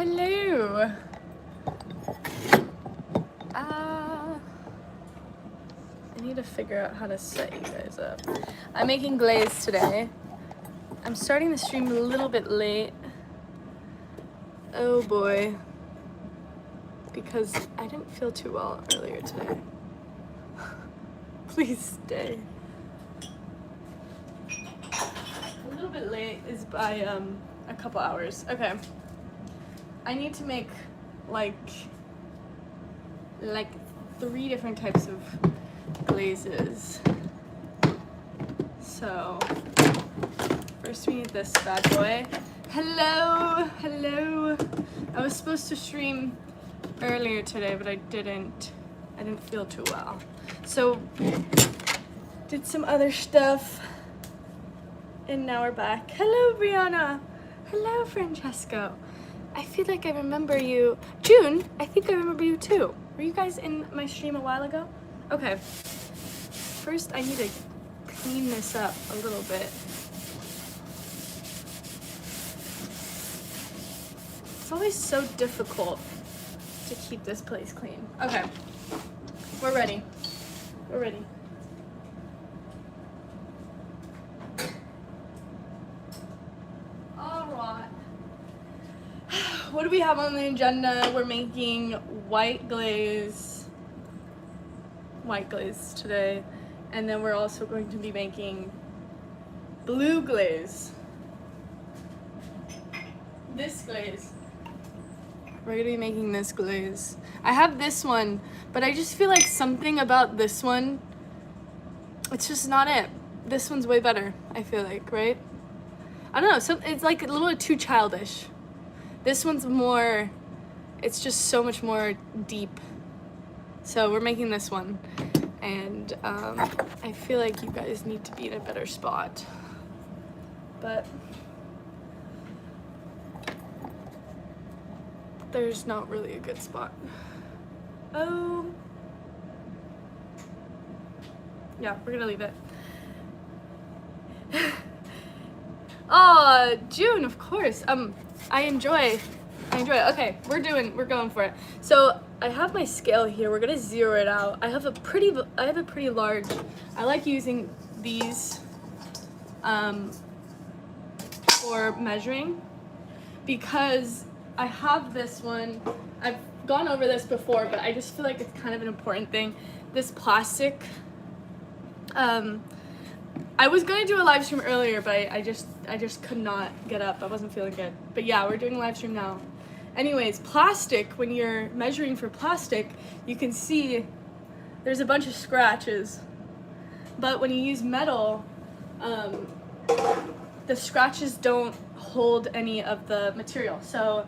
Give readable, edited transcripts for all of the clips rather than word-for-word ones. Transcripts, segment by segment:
Hello. I need to figure out how to set you guys up. I'm making glaze today. I'm starting the stream a little bit late. Oh boy. Because I didn't feel too well earlier today. Please stay. A little bit late is by a couple hours. Okay. I need to make like 3 different types of glazes. So first we need this bad boy. Hello, hello. I was supposed to stream earlier today, but I didn't feel too well. So did some other stuff and now we're back. Hello, Brianna. Hello, Francesco. I feel like I remember you. June, I think I remember you too. Were you guys in my stream a while ago? Okay. First, I need to clean this up a little bit. It's always so difficult to keep this place clean. Okay. We're ready. We're ready. What do we have on the agenda? We're making white glaze today, and then we're also going to be making blue glaze. This glaze. We're gonna be making this glaze. I have this one, but I just feel like something about this one, it's just not it. This one's way better, I feel like, right? I don't know, it's like a little bit too childish. This one's more, it's just so much more deep. So we're making this one. And I feel like you guys need to be in a better spot. But there's not really a good spot. Oh. Yeah, we're gonna leave it. Oh, June, of course. I enjoy. Okay, we're going for it. So I have my scale here. We're gonna zero it out. I have a pretty large. I like using these for measuring because I have this one. I've gone over this before, but I just feel like it's kind of an important thing. This plastic. I was gonna do a live stream earlier, but I just could not get up. I wasn't feeling good. But yeah, we're doing a live stream now. Anyways, plastic, when you're measuring for plastic, you can see there's a bunch of scratches. But when you use metal, the scratches don't hold any of the material. So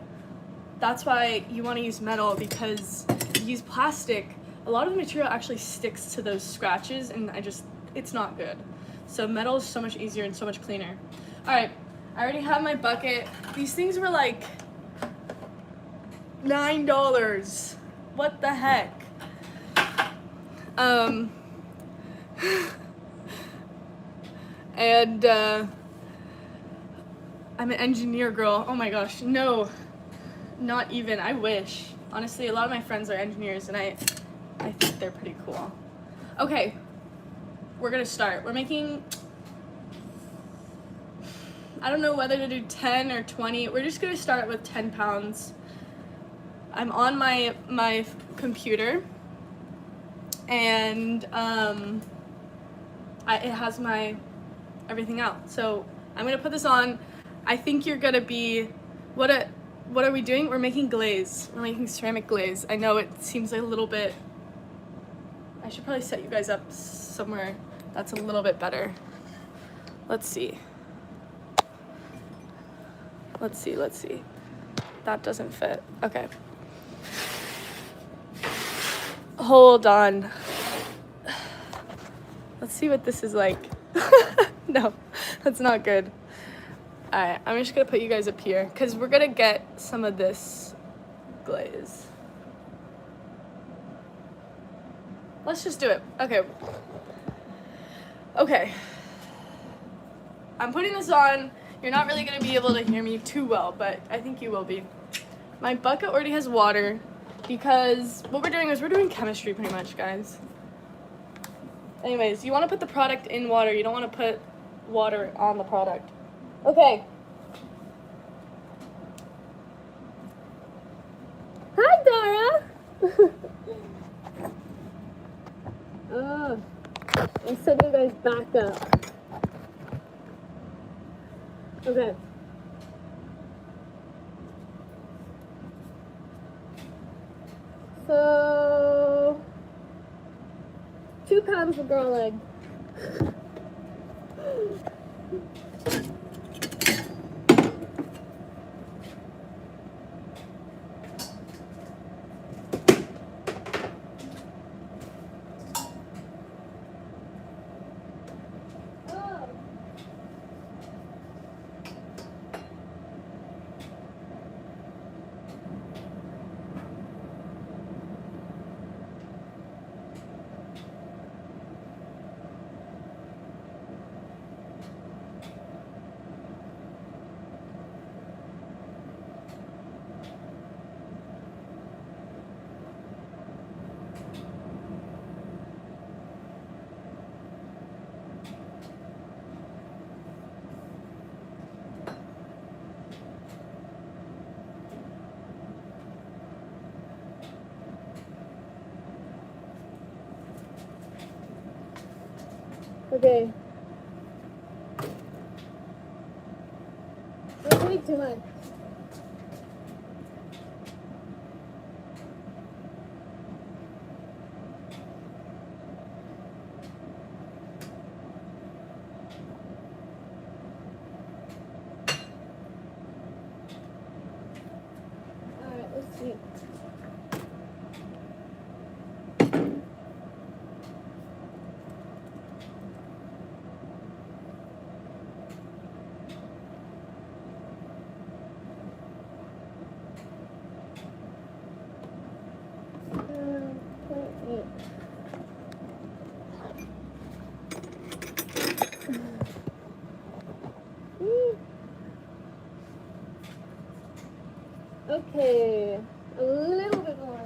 that's why you want to use metal, because if you use plastic, a lot of the material actually sticks to those scratches, and it's not good. So metal is so much easier and so much cleaner. All right, I already have my bucket. These things were like $9. What the heck? And I'm an engineer girl. Oh my gosh, no, not even. I wish. Honestly, a lot of my friends are engineers, and I think they're pretty cool. Okay. We're gonna start. We're making, I don't know whether to do 10 or 20. We're just gonna start with 10 pounds. I'm on my computer, and it has my everything out. So I'm gonna put this on. I think you're gonna be, what are we doing? We're making glaze. We're making ceramic glaze. I know it seems like a little bit, I should probably set you guys up somewhere that's a little bit better. Let's see. Let's see. That doesn't fit. Okay. Hold on. Let's see what this is like. No, that's not good. Alright, I'm just gonna put you guys up here because we're gonna get some of this glaze. Let's just do it. Okay. I'm putting this on. You're not really gonna be able to hear me too well, but I think you will be. My bucket already has water because what we're doing is we're doing chemistry pretty much, guys. Anyways, you want to put the product in water. You don't want to put water on the product. Okay. Hi, Dara. Oh, I'm setting you guys back up. Okay. So, 2 pounds of garlic. Okay. That's way too much. Alright, let's see. Okay, a little bit more.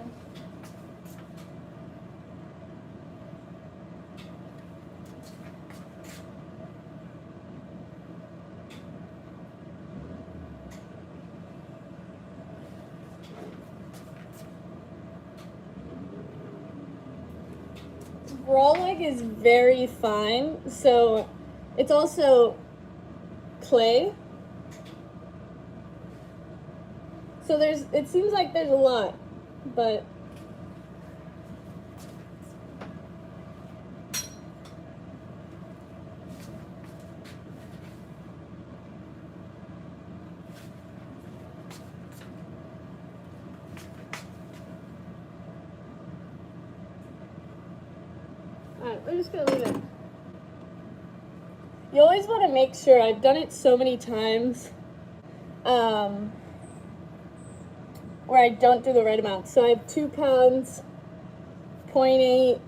Raw leg is very fine, so it's also clay. So it seems like there's a lot, but alright, we're just gonna leave it. You always want to make sure, I've done it so many times, where I don't do the right amount. So I have 2 pounds, 0.8.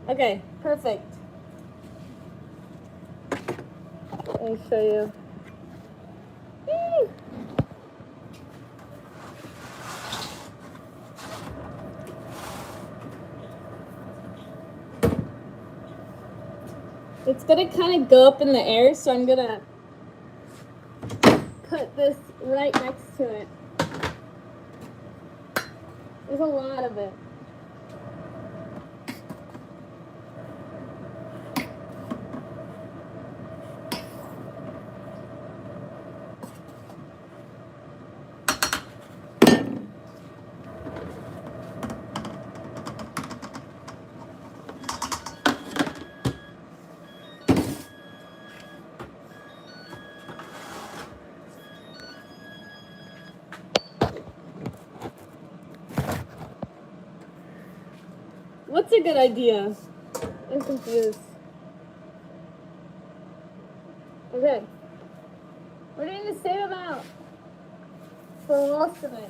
Okay, perfect. Let me show you. Whee! It's gonna kind of go up in the air, so I'm gonna put this right next to it. There's a lot of it. What's a good idea? I'm confused. Okay. We're doing the same amount for most of it.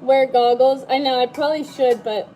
wear goggles. I know I probably should, but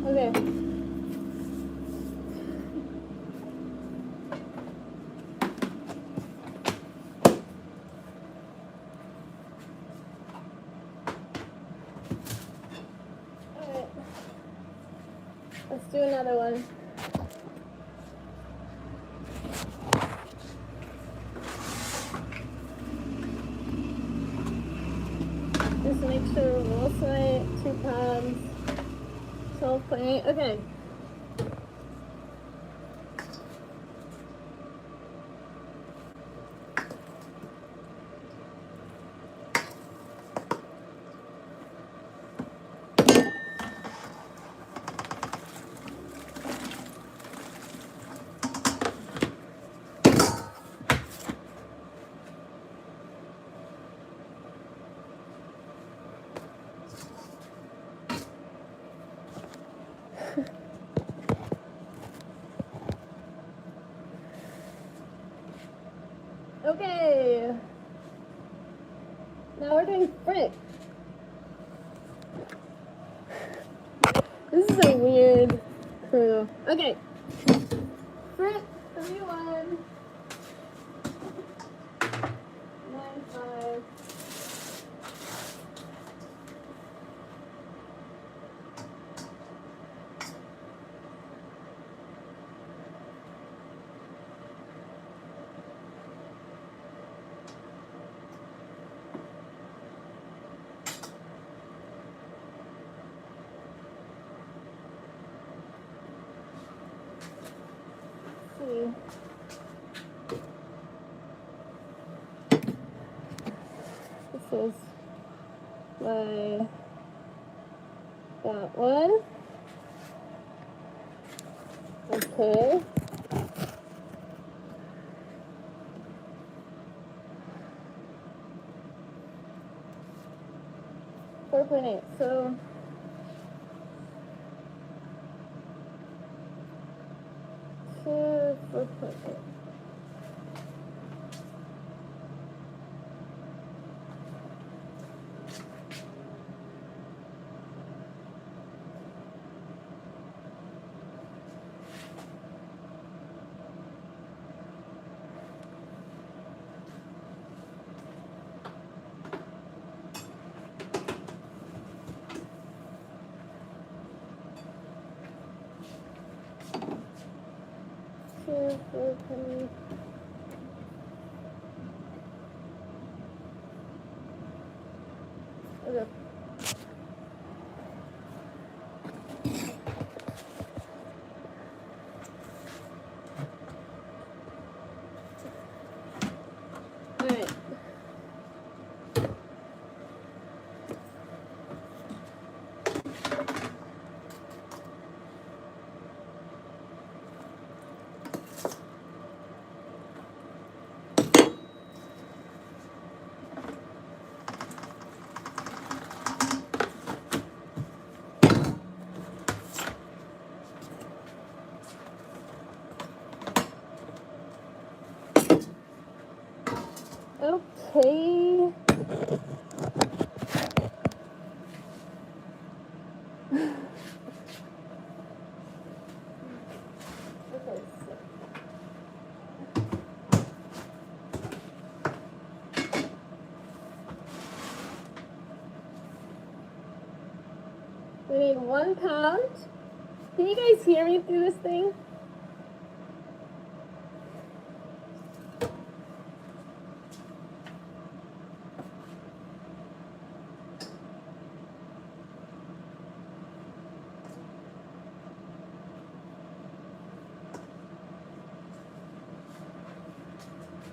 okay. Alright. Let's do another one. Just make sure roll side, 2 pounds, 12.8. Okay. Okay. Now we're doing print. This is a weird crew. Okay. Print 3-1. 9-5. This is my that one. Okay. .8. So 4.8. Okay. Alright. Okay. Okay, so We need 1 pound. Can you guys hear me through this thing?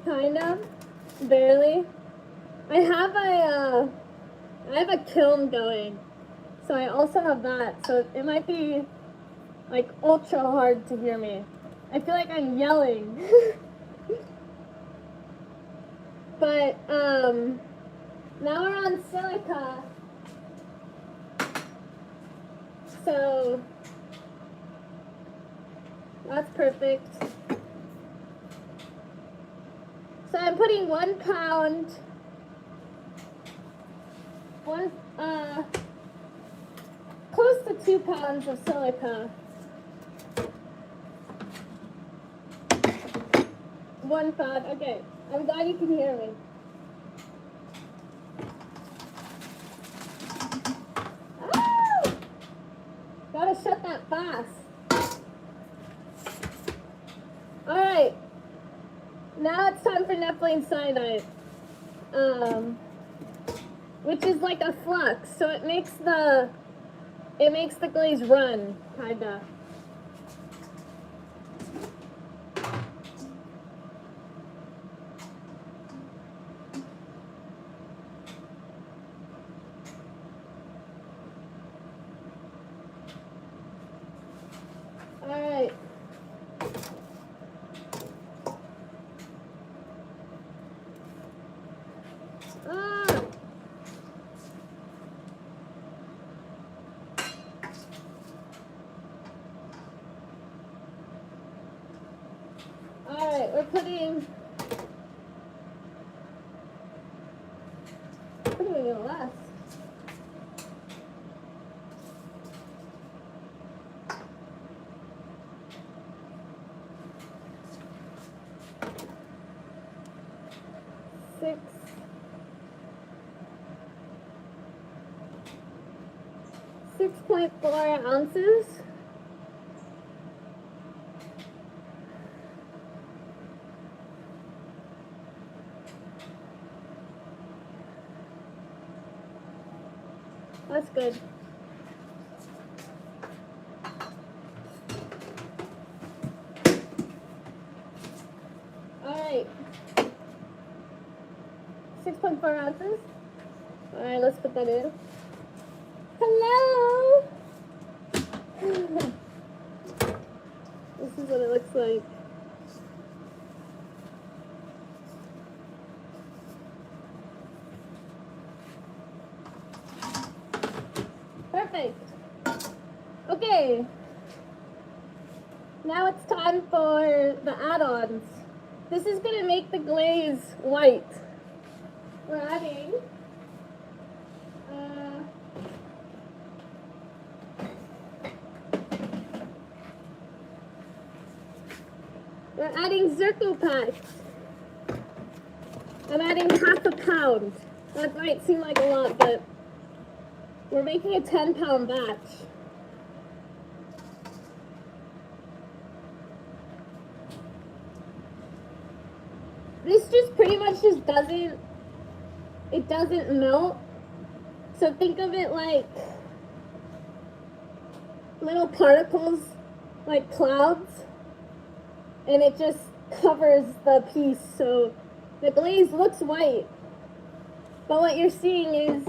Kind of, barely. I have a kiln going, so I also have that. So it might be like ultra hard to hear me. I feel like I'm yelling. But now we're on silica, so that's perfect. So I'm putting 1 pound, close to 2 pounds of silica. 1 pound, okay. I'm glad you can hear me. Ah! Gotta shut that fast. Alright. Now it's time for nepheline cyanide, which is like a flux, so it makes the glaze run, kinda. All right. Alright, we're putting, what are we gonna last? Six. 6.4 ounces. That's good. All right. 6.4 ounces. All right, let's put that in. Hello. This is what it looks like. Perfect. Okay. Now it's time for the add-ons. This is going to make the glaze white. We're adding Zirco packs. I'm adding 1/2 pound. That might seem like a lot, but we're making a 10-pound batch. This just pretty much just doesn't melt. So think of it like little particles, like clouds, and it just covers the piece, so the glaze looks white. But what you're seeing is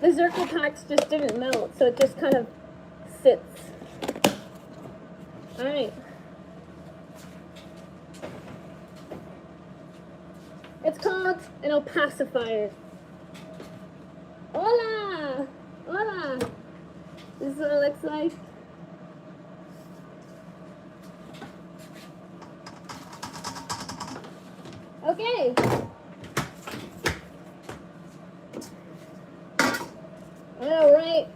the Zirco packs just didn't melt, so it just kind of sits. All right. It's called an opacifier. Hola! Hola! This is what it looks like. Okay. Alright.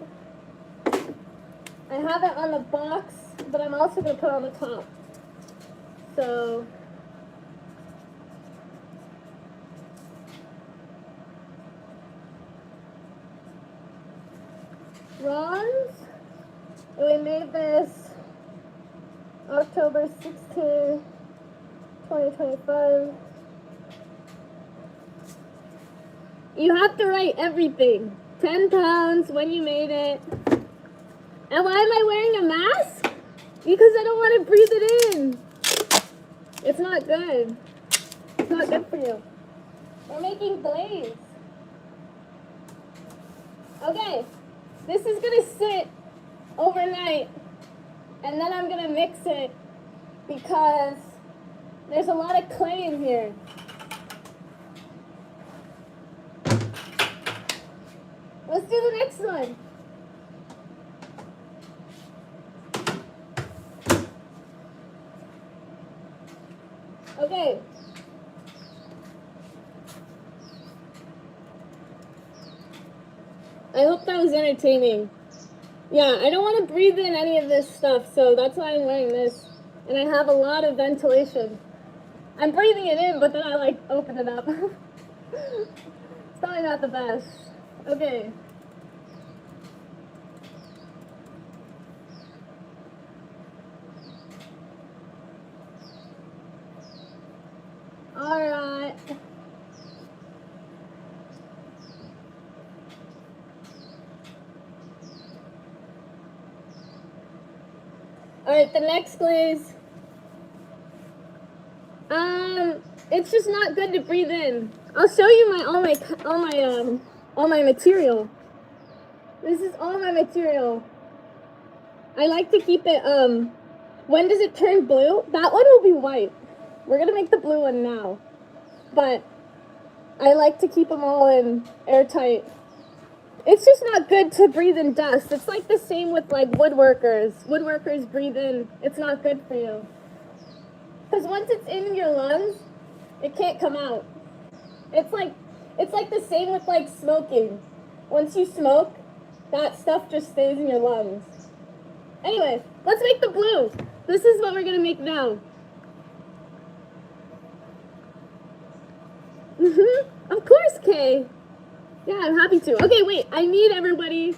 I have it on the box, but I'm also going to put it on the top. So, bronze. We made this October 16, 2025. You have to write everything. 10 pounds, when you made it. And why am I wearing a mask? Because I don't want to breathe it in. It's not good. It's not good for you. We're making glaze. Okay, this is gonna sit overnight, and then I'm gonna mix it because there's a lot of clay in here. Let's do the next one. Okay. I hope that was entertaining. Yeah, I don't want to breathe in any of this stuff, so that's why I'm wearing this. And I have a lot of ventilation. I'm breathing it in, but then I like open it up. It's probably not the best. Okay. Alright. Alright, the next glaze. It's just not good to breathe in. I'll show you all my material. This is all my material. I like to keep it, when does it turn blue? That one will be white. We're gonna make the blue one now. But I like to keep them all in airtight. It's just not good to breathe in dust. It's like the same with like woodworkers. Woodworkers breathe in. It's not good for you. Because once it's in your lungs, it can't come out. It's like the same with like smoking. Once you smoke, that stuff just stays in your lungs. Anyway, let's make the blue. This is what we're gonna make now. Of course, Kay. Yeah, I'm happy to. Okay, wait, I need everybody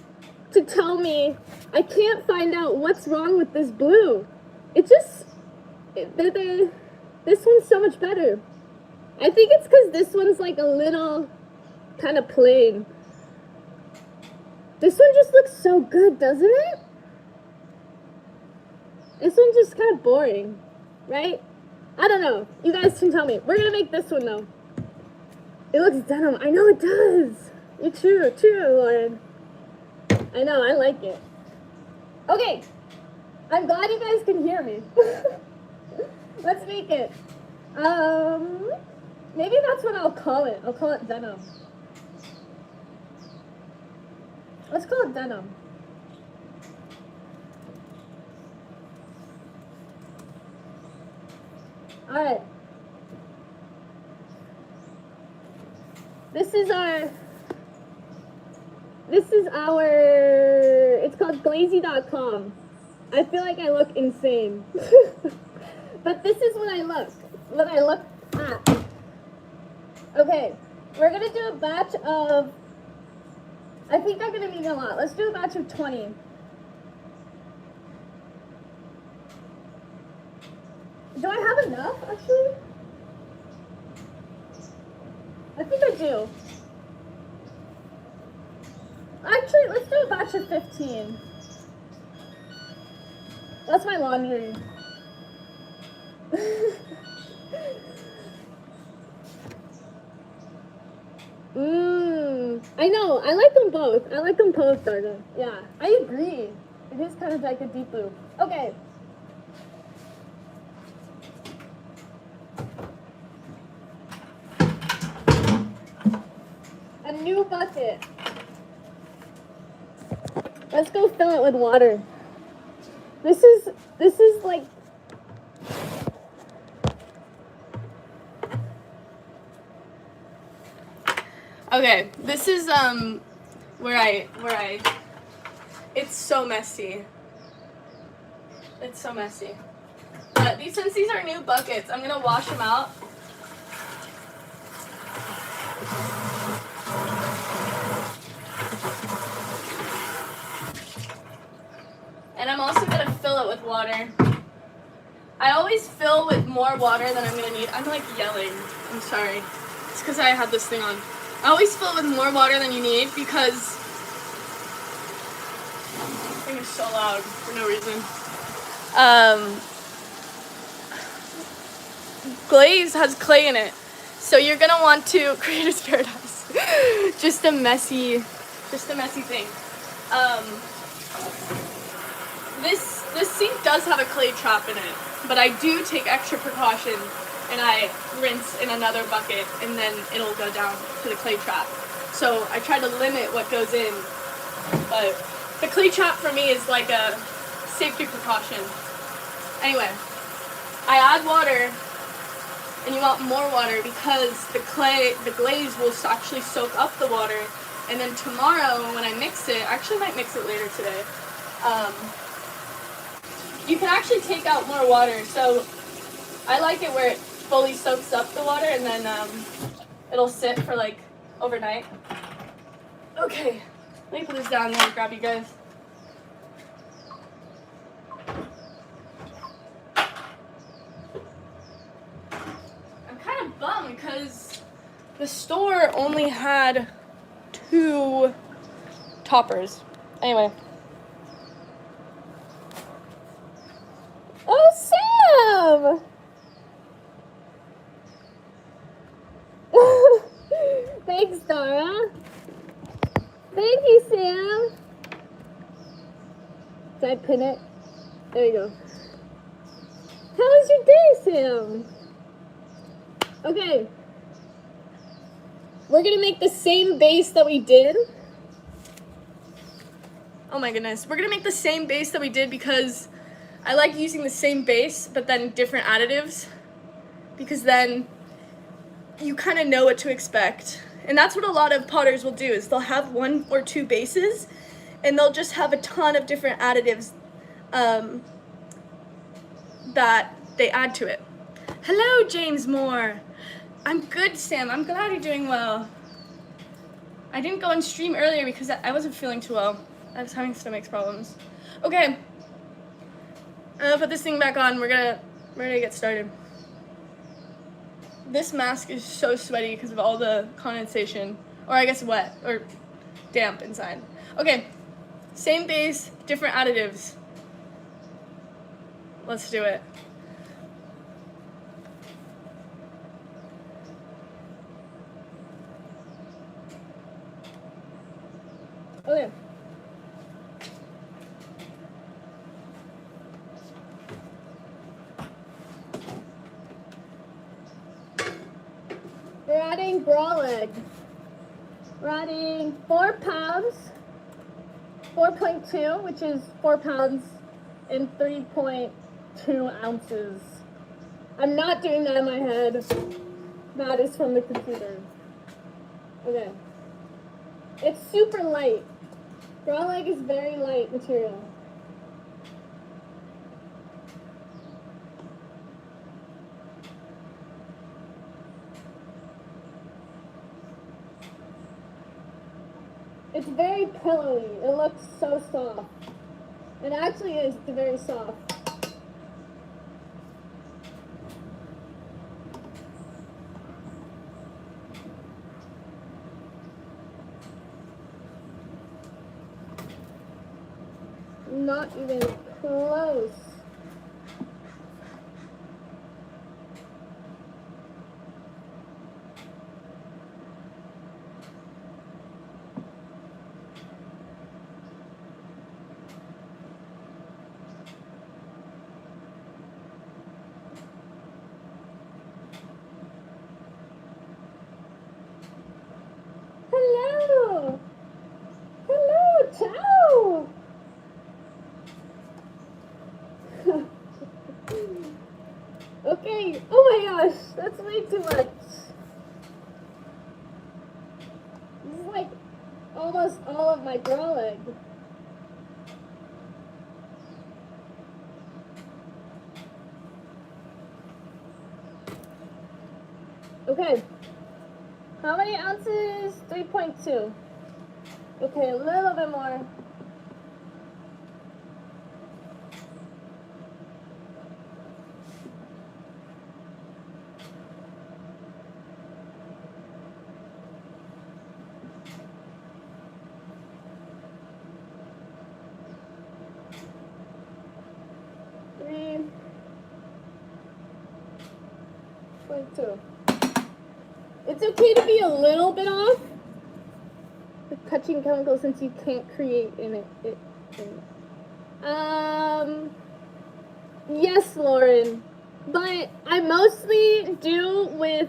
to tell me. I can't find out what's wrong with this blue. It just, this one's so much better. I think it's because this one's like a little kind of plain. This one just looks so good, doesn't it? This one's just kind of boring, right? I don't know. You guys can tell me. We're gonna make this one though. It looks denim. I know it does. True, Lauren. I know, I like it. Okay. I'm glad you guys can hear me. Let's make it. Maybe that's what I'll call it. I'll call it denim. Let's call it denim. Alright. This is it's called glazy.com. I feel like I look insane. But this is what I look at. Okay, we're gonna do a batch of, I think I'm gonna need a lot. Let's do a batch of 20. Do I have enough, actually? I think I do. Actually, let's do a batch of 15. That's my laundry. I know. I like them both. I like them both, Darna. Yeah, I agree. It is kind of like a deep blue. Okay. A new bucket. Let's go fill it with water. This is like, okay, this is where I it's so messy. It's so messy. But since these are new buckets, I'm gonna wash them out. And I'm also gonna fill it with water. I always fill with more water than I'm gonna need. I'm like yelling, I'm sorry. It's because I had this thing on. I always fill it with more water than you need because this thing is so loud for no reason. Glaze has clay in it, so you're gonna want to Creator's Paradise. just a messy thing. This sink does have a clay trap in it, but I do take extra precaution and I rinse in another bucket and then it'll go down to the clay trap. So I try to limit what goes in, but the clay trap for me is like a safety precaution. Anyway, I add water, and you want more water because the glaze will actually soak up the water, and then tomorrow when I mix it, I actually might mix it later today, you can actually take out more water. So I like it where it fully soaks up the water and then it'll sit for like overnight. Okay, let me put this down there and grab you guys. I'm kind of bummed because the store only had 2 toppers. Anyway. Oh, Sam! Thanks, Dara. Thank you, Sam. Did I pin it? There you go. How was your day, Sam? Okay. We're gonna make the same base that we did. Oh my goodness. We're gonna make the same base that we did because I like using the same base, but then different additives, because then you kind of know what to expect. And that's what a lot of potters will do, is they'll have 1 or 2 bases, and they'll just have a ton of different additives that they add to it. Hello, James Moore. I'm good, Sam. I'm glad you're doing well. I didn't go on stream earlier because I wasn't feeling too well. I was having stomach problems. Okay. I'm gonna put this thing back on. We're gonna get started. This mask is so sweaty because of all the condensation, or I guess wet or damp inside. Okay, same base, different additives. Let's do it. Okay. We're adding bralette. We're adding 4 pounds, 4.2, which is 4 pounds and 3.2 ounces. I'm not doing that in my head. That is from the computer. Okay. It's super light. Bralette is very light material. It's very pillowy. It looks so soft. It actually is very soft. Not even close. Hello! Hello, ciao! Okay, oh my gosh, that's way too much. This is like almost all of my bralette. Okay, how many ounces? 3.2. Okay, a little bit more. 3.2. It's okay to be a little bit off with touching chemicals since you can't create in it. Yes, Lauren, but I mostly do with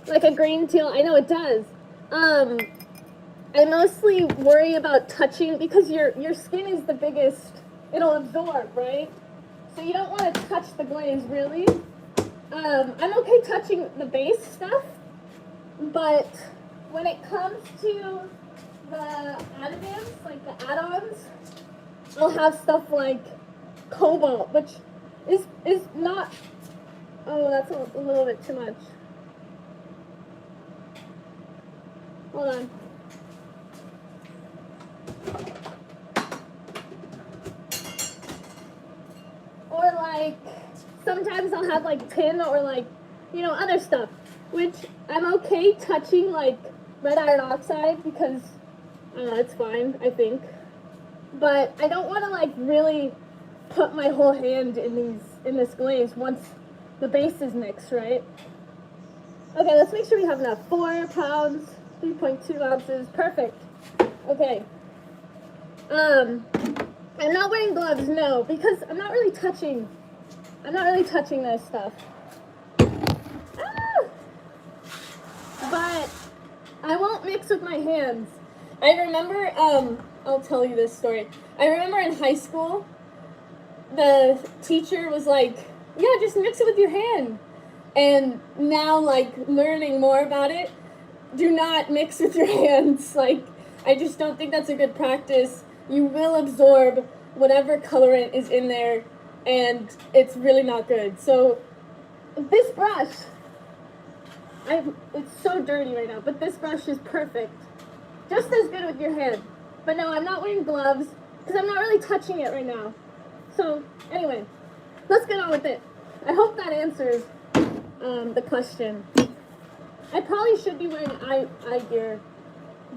like a green teal. I know it does. I mostly worry about touching because your skin is the biggest. It'll absorb, right? So you don't want to touch the glaze, really. I'm okay touching the base stuff, but when it comes to the additives, like the add-ons, I'll have stuff like cobalt, which is not, oh, that's a little bit too much. Hold on. Or like, sometimes I'll have like tin or like, you know, other stuff, which I'm okay touching like red iron oxide because, I don't know, it's fine, I think. But I don't want to like really put my whole hand in this glaze once the base is mixed, right? Okay, let's make sure we have enough. 4 pounds, 3.2 ounces, perfect. Okay. I'm not wearing gloves, no, because I'm not really touching this stuff. Ah! But I won't mix with my hands. I remember, I'll tell you this story. I remember in high school, the teacher was like, yeah, just mix it with your hand. And now, like, learning more about it, do not mix with your hands. Like, I just don't think that's a good practice. You will absorb whatever colorant is in there, and it's really not good. So, this brush, it's so dirty right now, but this brush is perfect. Just as good with your hand. But no, I'm not wearing gloves, because I'm not really touching it right now. So, anyway, let's get on with it. I hope that answers the question. I probably should be wearing eye gear,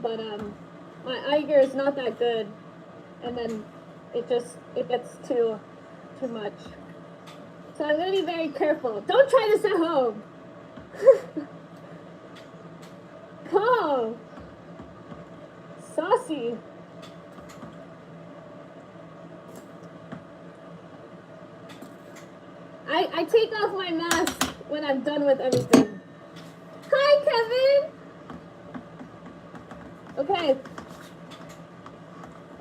but my eye gear is not that good, and then it gets too much. So I'm gonna be very careful. Don't try this at home. Oh, saucy. I take off my mask when I'm done with everything. Hi, Kevin! Okay.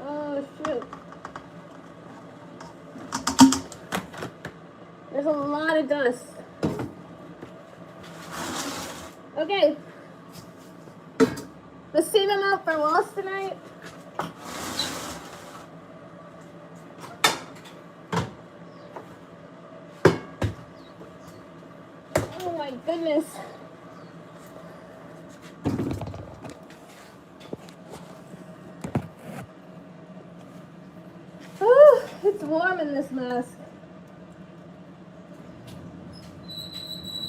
Oh, shoot. There's a lot of dust. Okay. The same amount for walls tonight. Oh my goodness. Oh, it's warm in this mask.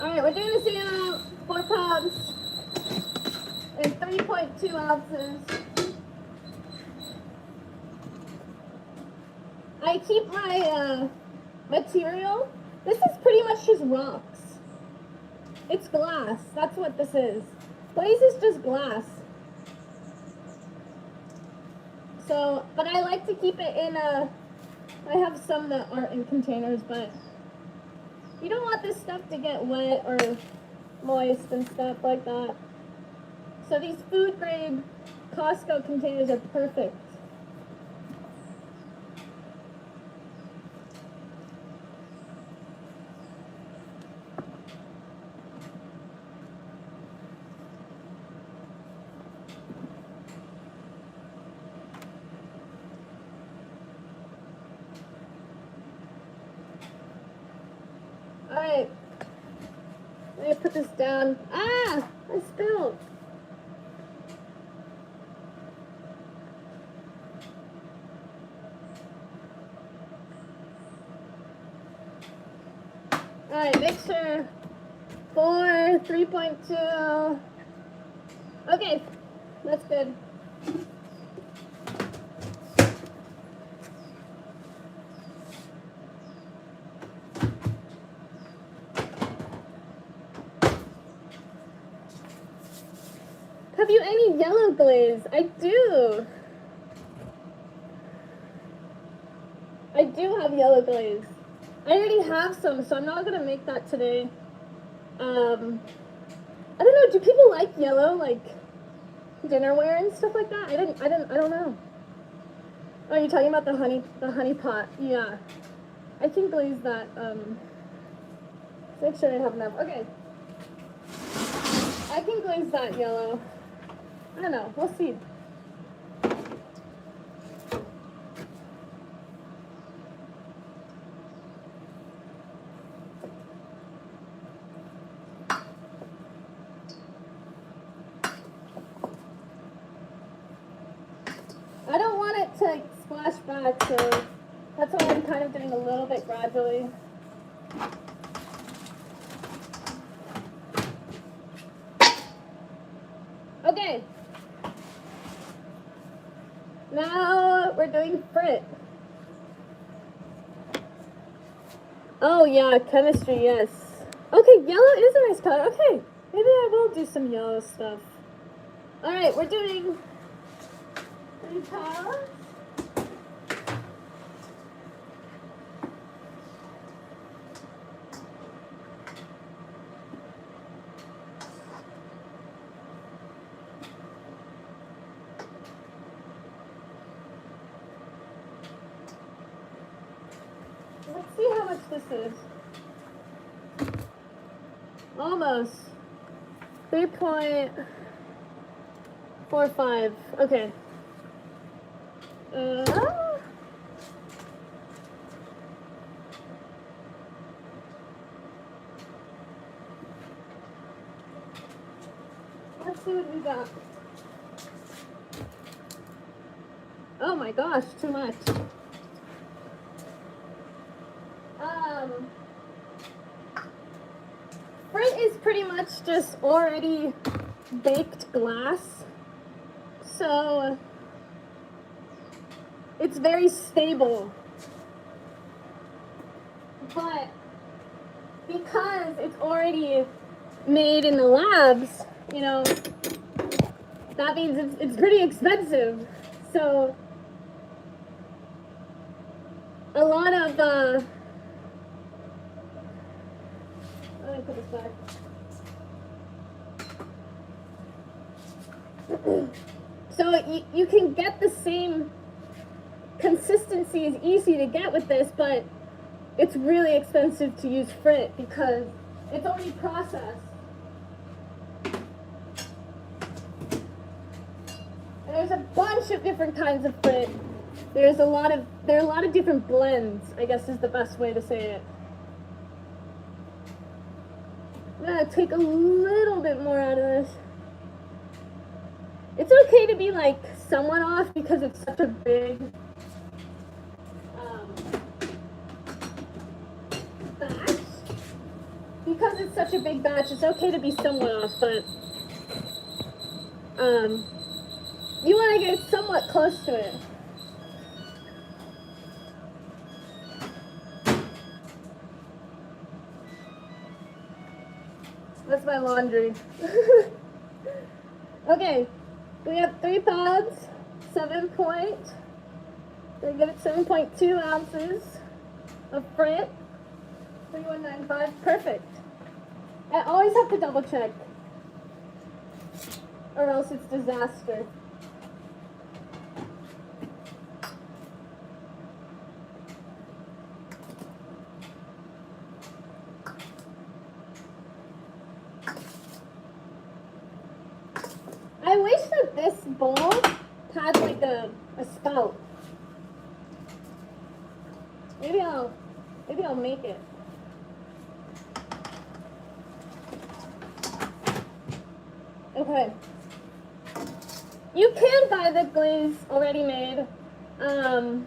Alright, we're doing the same amount, 4 pounds and 3.2 ounces. I keep my material. This is pretty much just rocks. It's glass. That's what this is. Glaze is just glass. So, but I like to keep it in I have some that aren't in containers, but you don't want this stuff to get wet or moist and stuff like that. So these food grade Costco containers are perfect. Alright, let me put this down. Ah, I spilled. Alright, make sure 4, 3.2. Okay, that's good. Have you any yellow glaze? I do. I do have yellow glaze. I already have some, so I'm not gonna make that today. I don't know, do people like yellow, like dinnerware and stuff like that? I don't know. Oh, you're talking about the honey pot. Yeah. I can glaze that, make sure I have enough. Okay. I can glaze that yellow. I don't know, we'll see. I don't want it to splash back, so that's why I'm kind of doing a little bit gradually. Okay. Now we're doing frit. Oh yeah, chemistry, yes. Okay, yellow is a nice color. Okay, maybe I will do some yellow stuff. Alright, we're doing 3 pounds. Let's see how much this is. Almost. 3.45. Okay. Let's see what we got. Oh my gosh, too much. Frit is pretty much just already baked glass, so it's very stable. But because it's already made in the labs, you know, that means it's pretty expensive. So a lot of let me put this back. So you can get the same consistency is easy to get with this, but it's really expensive to use frit because it's already processed. And there's a bunch of different kinds of frit. There are a lot of different blends, I guess is the best way to say it. I'm gonna take a little bit more out of this. It's okay to be like somewhat off because it's such a big batch. Because it's such a big batch, it's okay to be somewhat off, but you want to get somewhat close to it. That's my laundry. Okay, we have 3 pounds, 7 point. We're gonna get 7.2 ounces of frit. 3195, perfect. I always have to double check, or else it's disaster. I wish that this bowl had like a spout. Maybe I'll make it. Okay. You can buy the glaze already made. And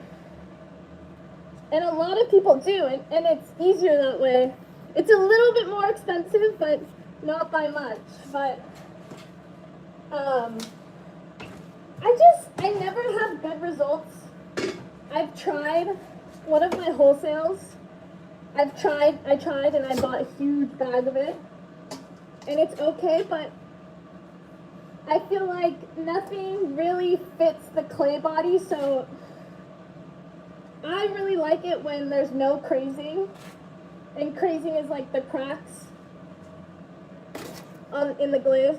a lot of people do, and it's easier that way. It's a little bit more expensive, but not by much. But I never have good results. I've tried one of my wholesales. I tried and I bought a huge bag of it. And it's okay, but I feel like nothing really fits the clay body, so I really like it when there's no crazing. And crazing is like the cracks in the glaze.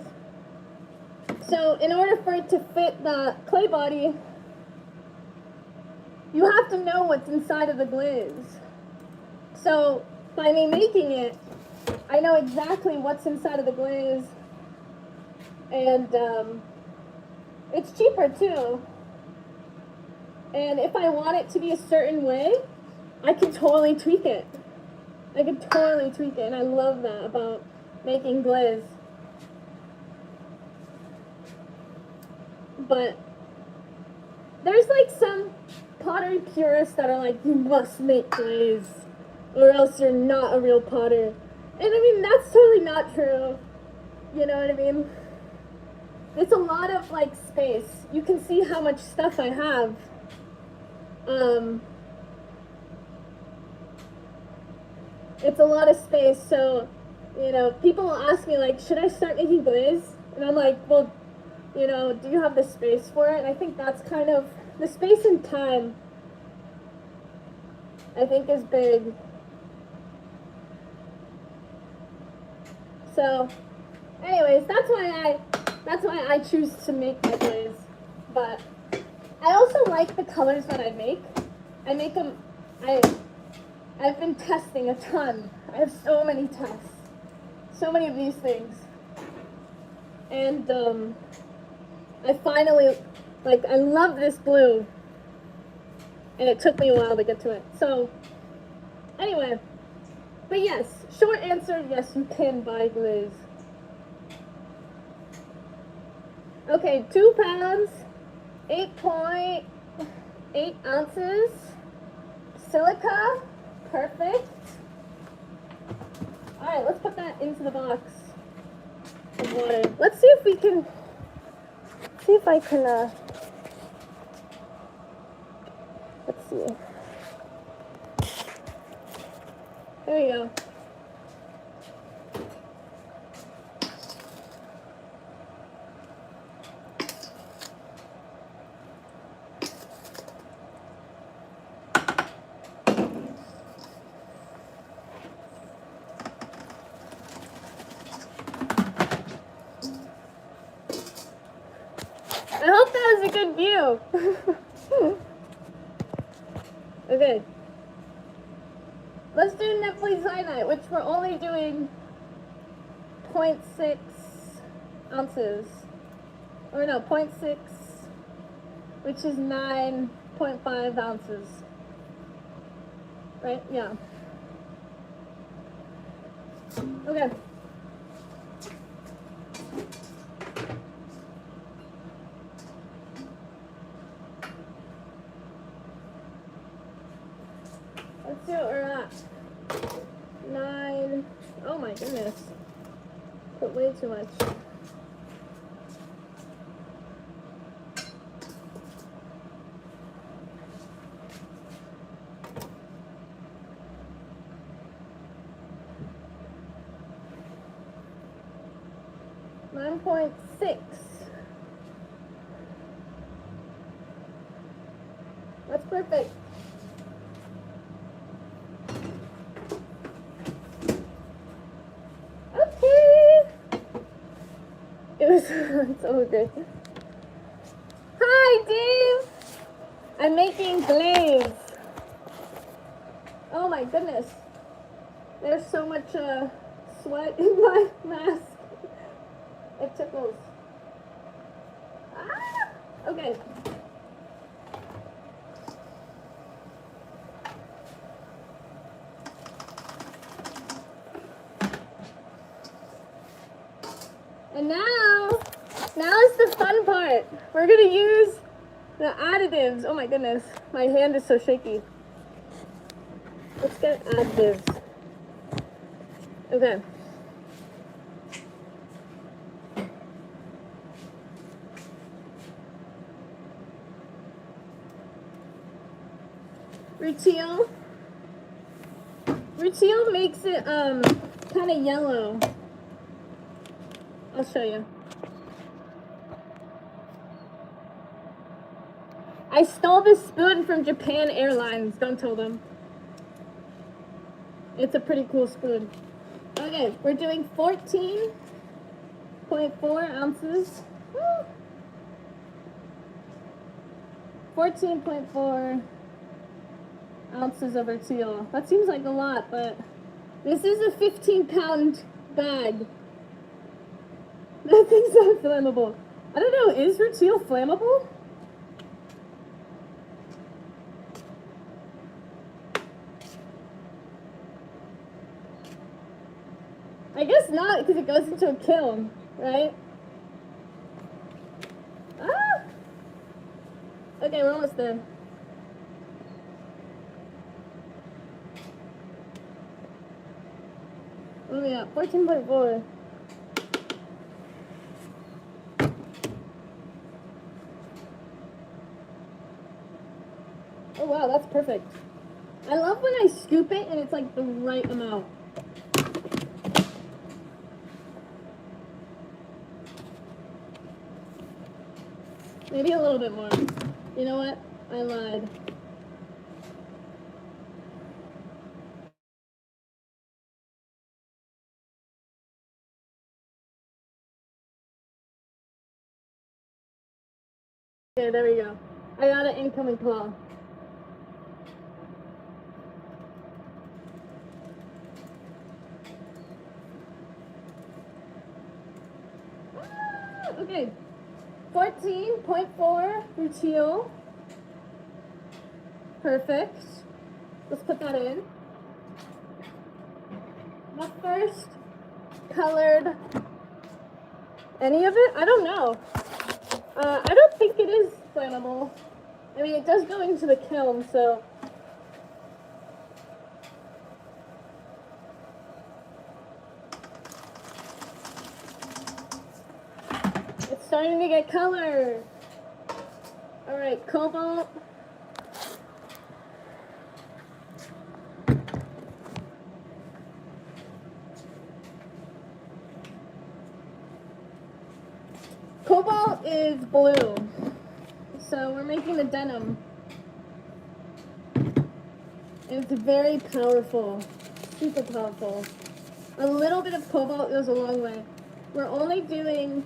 So in order for it to fit the clay body, you have to know what's inside of the glaze. So by me making it, I know exactly what's inside of the glaze, and it's cheaper too. And if I want it to be a certain way, I can totally tweak it. And I love that about making glaze. But there's like some pottery purists that are like, you must make glaze or else you're not a real potter. And I mean, that's totally not true. You know what I mean? It's a lot of like space. You can see how much stuff I have. It's a lot of space, so, you know, people will ask me like, should I start making glaze? And I'm like, well, you know, do you have the space for it? And I think that's kind of, the space and time, I think, is big. So, anyways, that's why I choose to make my glaze. But I also like the colors that I make. I make them, I've been testing a ton. I have so many tests. So many of these things. And I finally, like, I love this blue. And it took me a while to get to it. So, anyway. But yes, short answer, yes, you can buy glaze. Okay, 2 pounds, 8.8 ounces, silica, perfect. All right, let's put that into the box of water. Let's see if we can, let's see. There you go. I hope that was a good view. Okay. Let's do Nepheline cyanide, which we're only doing 0.6 ounces. Or no, 0.6, which is 9.5 ounces. Right? Yeah. Okay. Let's see what we're at. 9. Oh my goodness. Put way too much. .6. That's perfect. It's so good. Hi, Dave! I'm making glaze. Oh my goodness. There's so much sweat in my mask. It tickles. Ah! Okay. And now is the fun part. We're gonna use the additives. Oh my goodness, my hand is so shaky. Let's get additives. Okay. Rutile makes it kind of yellow. I'll show you. I stole this spoon from Japan Airlines. Don't tell them. It's a pretty cool spoon. Okay, we're doing 14.4 ounces. 14.4 ounces of our teal. That seems like a lot, but this is a 15-pound bag. That thing's not flammable. I don't know, is teal flammable? I guess not, because it goes into a kiln, right? Ah! Okay, we're almost there. What are we at? 14.4. Oh wow, that's perfect. I love when I scoop it and it's like the right amount. Maybe a little bit more. You know what? I lied. Okay, there we go. I got an incoming call. Okay. 14.4 for teal. Perfect. Let's put that in. The first colored any of it? I don't know. I don't think it is flammable. I mean, it does go into the kiln, so. It's starting to get color. All right, cobalt. Cobalt is blue, so we're making the denim. It's very powerful, super powerful. A little bit of cobalt goes a long way. We're only doing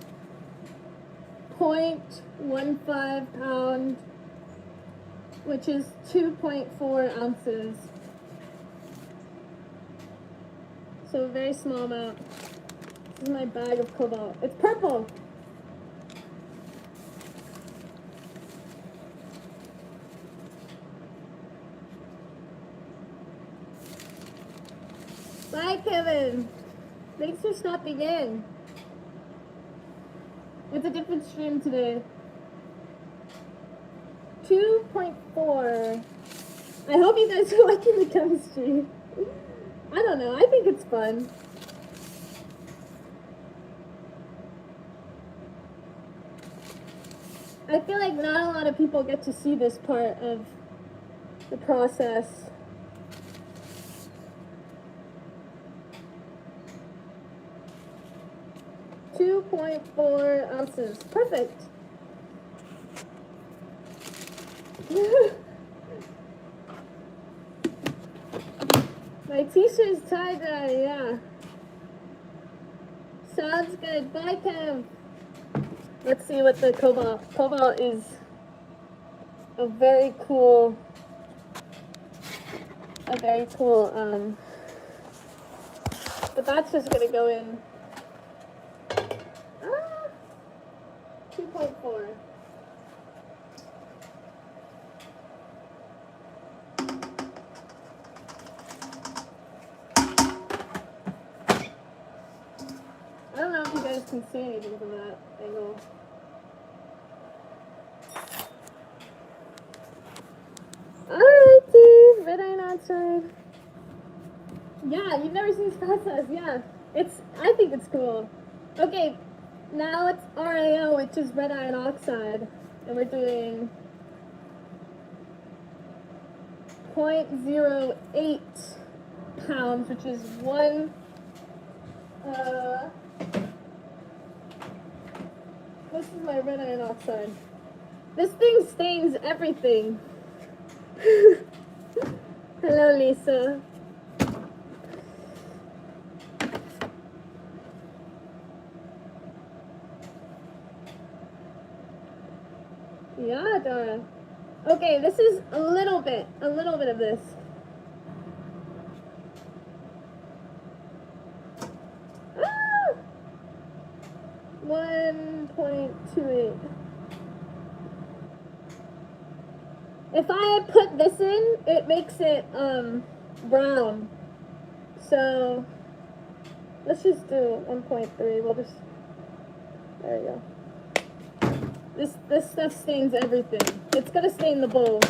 0.15 pound, which is 2.4 ounces. So a very small amount. This is my bag of cobalt. It's purple. Bye, Kevin. Thanks for stopping in. It's a different stream today. 2.4. I hope you guys are liking the chemistry. I don't know. I think it's fun. I feel like not a lot of people get to see this part of the process. .4 ounces. Perfect. My t-shirt's tie-dye, yeah. Sounds good. Bye, Kev. Let's see what the cobalt. Cobalt is a very cool, but that's just gonna go in. 2.4. I don't know if you guys can see anything from that angle. Alright, Steve. Red iron oxide. Yeah, you've never seen this process. Yeah, I think it's cool. Okay. Now it's RAO, which is red iron oxide, and we're doing 0.08 pounds, which is this is my red iron oxide. This thing stains everything. Hello, Lisa. Yeah, Dora. Okay, this is a little bit of this. Ah! 1.28. If I put this in, it makes it brown. So let's just do 1.3. We'll just, there you go. This stuff stains everything. It's gonna stain the bowl.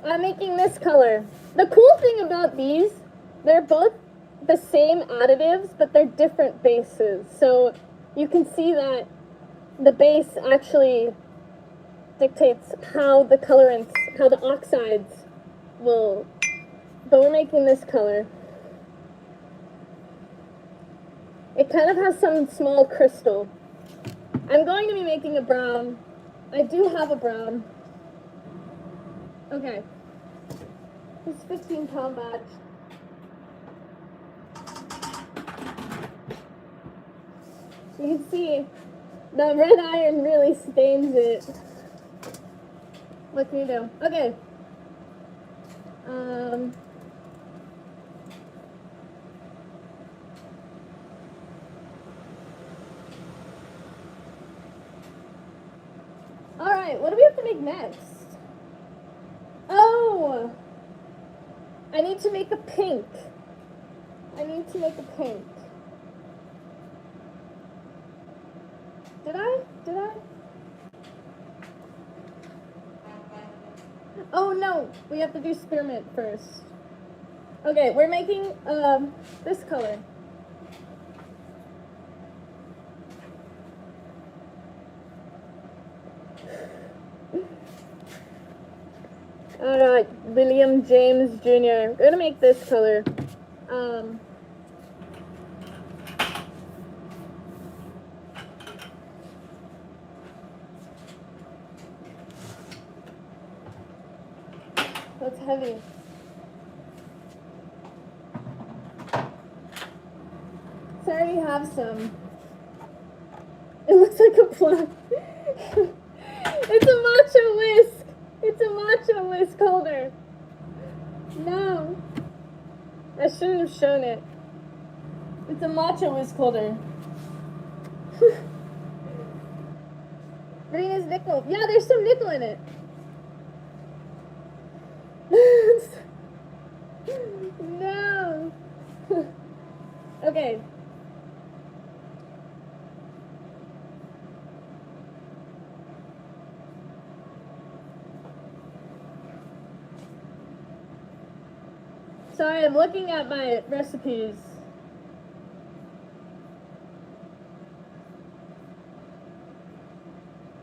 I'm making this color. The cool thing about these, they're both the same additives, but they're different bases. So you can see that the base actually dictates how the colorants, how the oxides will, but we're making this color. It kind of has some small crystal. I'm going to be making a brown. I do have a brown. Okay. This 15-pound batch. You can see the red iron really stains it. What can you do? Okay. Alright, what do we have to make next? Oh! I need to make a pink. Did I? Oh no, we have to do spearmint first. Okay, we're making this color. Alright, William James Jr. We're gonna make this color. That's heavy. So I already have some. It looks like a plum. It's a matcha whisk. It's a matcha whisk holder. No. I shouldn't have shown it. It's a matcha whisk holder. Green is nickel. Yeah, there's some nickel in it. No. Okay. Sorry, I'm looking at my recipes.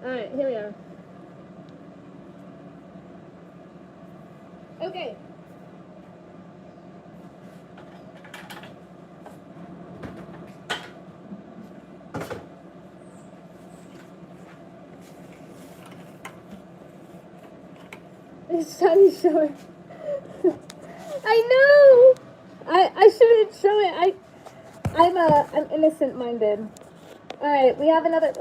Alright, here we are. Okay. It's time to show it. I know! I shouldn't show it. I'm innocent-minded. Alright, we have another...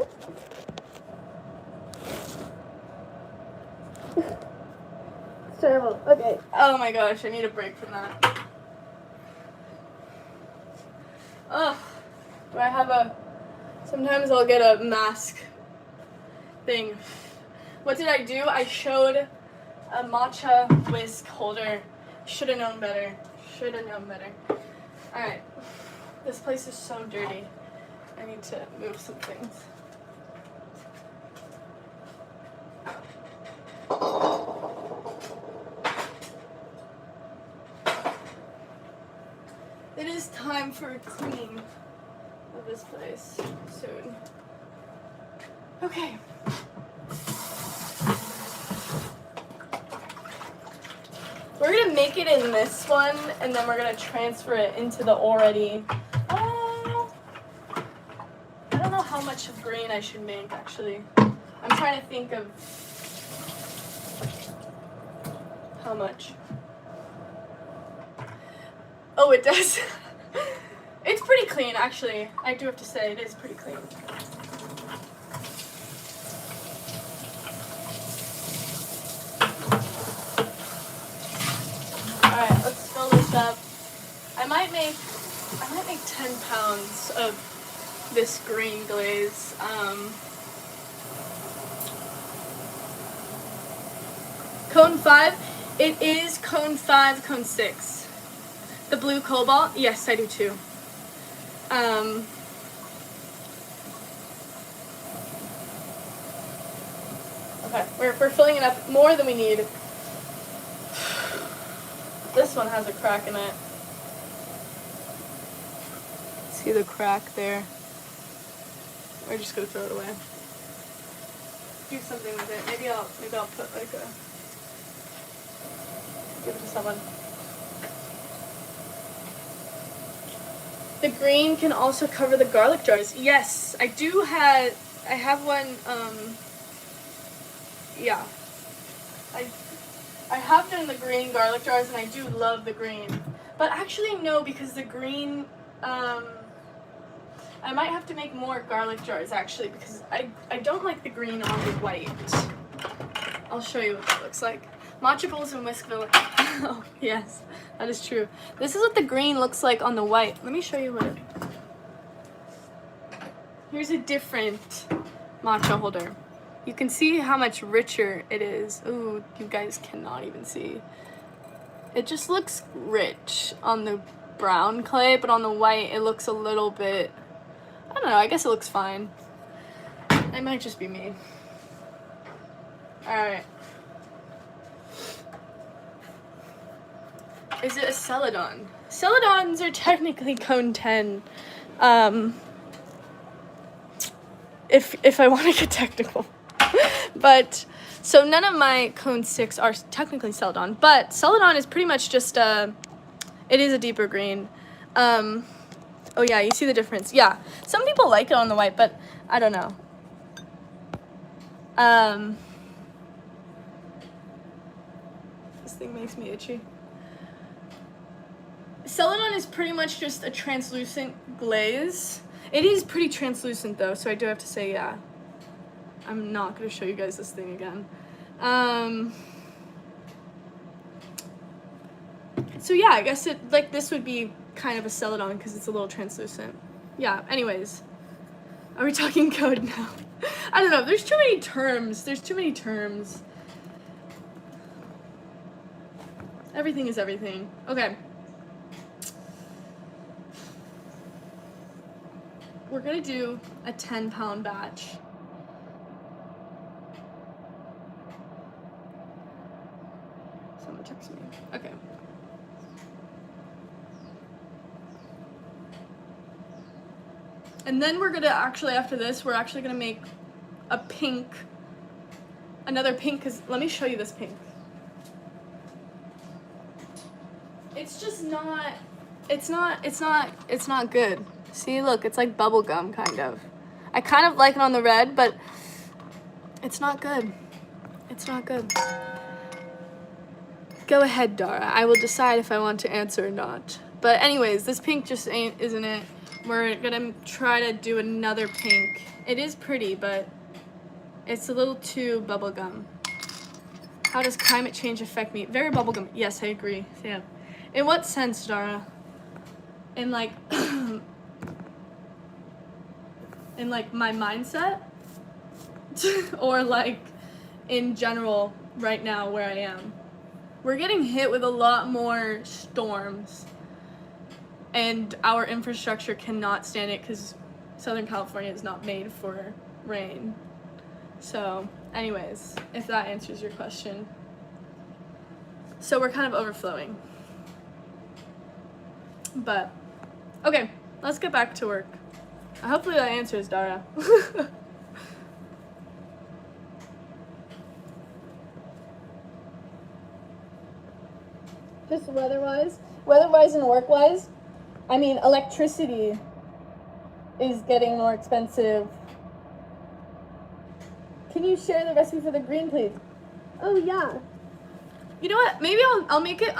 It's terrible. Okay. Oh my gosh, I need a break from that. Ugh. Do I have a... Sometimes I'll get a mask thing. What did I do? I showed a matcha whisk holder. Should have known better. Alright. This place is so dirty. I need to move some things. It is time for a clean of this place soon. Okay. We're gonna make it in this one, and then we're gonna transfer it into the already. I don't know how much of green I should make, actually. I'm trying to think of how much. Oh, it does. It's pretty clean, actually. I do have to say, it is pretty clean. Alright, let's fill this up. I might make 10 pounds of this green glaze. Cone 5? It is cone 5, cone 6. The blue cobalt? Yes, I do too. Okay, we're filling it up more than we need. This one has a crack in it. See the crack there? We're just gonna throw it away. Do something with it. Maybe I'll put like a, give it to someone. The green can also cover the garlic jars. Yes, I have one, yeah. I have done the green garlic jars, and I do love the green. But actually, no, because the green, I might have to make more garlic jars, actually, because I don't like the green on the white. I'll show you what that looks like. Matcha bowls and whisk village. Oh, yes, that is true. This is what the green looks like on the white. Let me show you what it... Here's a different matcha holder. You can see how much richer it is. Ooh, you guys cannot even see. It just looks rich on the brown clay, but on the white it looks a little bit... I don't know, I guess it looks fine. It might just be me. Alright. Is it a celadon? Celadons are technically cone 10. If I want to get technical. But, so none of my cone 6 are technically celadon, but celadon is pretty much just it is a deeper green. Oh yeah, you see the difference. Yeah, some people like it on the white, but I don't know. This thing makes me itchy. Celadon is pretty much just a translucent glaze. It is pretty translucent though, so I do have to say, yeah. I'm not going to show you guys this thing again. So yeah, I guess it, like, this would be kind of a celadon because it's a little translucent. Yeah, anyways. Are we talking code now? I don't know, there's too many terms. There's too many terms. Everything is everything. Okay. We're gonna do a 10-pound batch. Someone text me. Okay. And then we're gonna actually, after this, we're actually gonna make a pink, another pink, because let me show you this pink. It's just not, it's not good. See, look, it's like bubble gum, kind of. I kind of like it on the red, but it's not good. It's not good. Go ahead, Dara. I will decide if I want to answer or not. But anyways, this pink just isn't it. We're gonna try to do another pink. It is pretty, but it's a little too bubblegum. How does climate change affect me? Very bubblegum. Yes, I agree. Yeah. In what sense, Dara? In like, in like my mindset? Or like in general right now where I am? We're getting hit with a lot more storms. And our infrastructure cannot stand it because Southern California is not made for rain. So, anyways, if that answers your question. So we're kind of overflowing. But, okay, let's get back to work. Hopefully that answers, Dara. Just weather-wise. Weather-wise and work-wise. I mean, electricity is getting more expensive. Can you share the recipe for the green, please? Oh, yeah. You know what? Maybe I'll make it,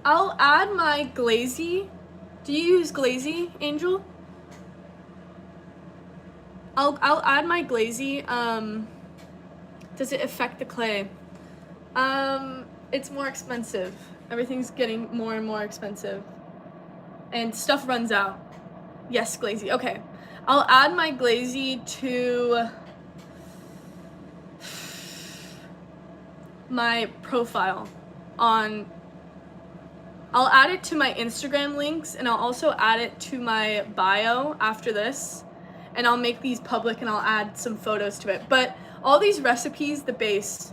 I'll add my glazy. Do you use glazy, Angel? I'll add my glazy. Does it affect the clay? It's more expensive. Everything's getting more and more expensive. And stuff runs out. Yes, glazy. Okay. I'll add my glazy to my profile on, I'll add it to my Instagram links, and I'll also add it to my bio after this, and I'll make these public and I'll add some photos to it. But all these recipes, the base,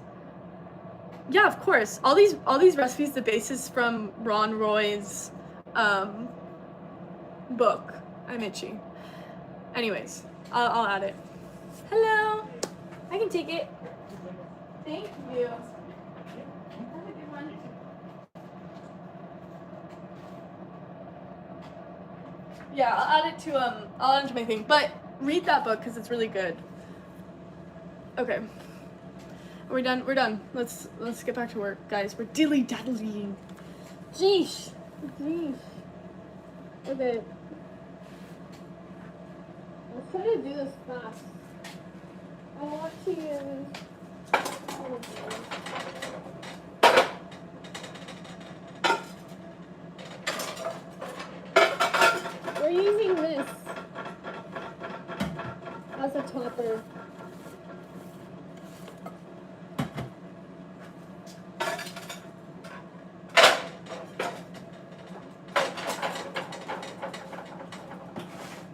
yeah, of course, all these recipes, the base is from Ron Roy's book. I'm itchy. Anyways, I'll add it. Hello, I can take it. Thank you. Have a good one. Yeah, I'll add it to my thing. But read that book because it's really good. Okay. Are we done? We're done. Let's get back to work, guys. We're dilly-daddling. Jeesh. Okay. Let's try to do this fast. I want to use... We're using this as a topper.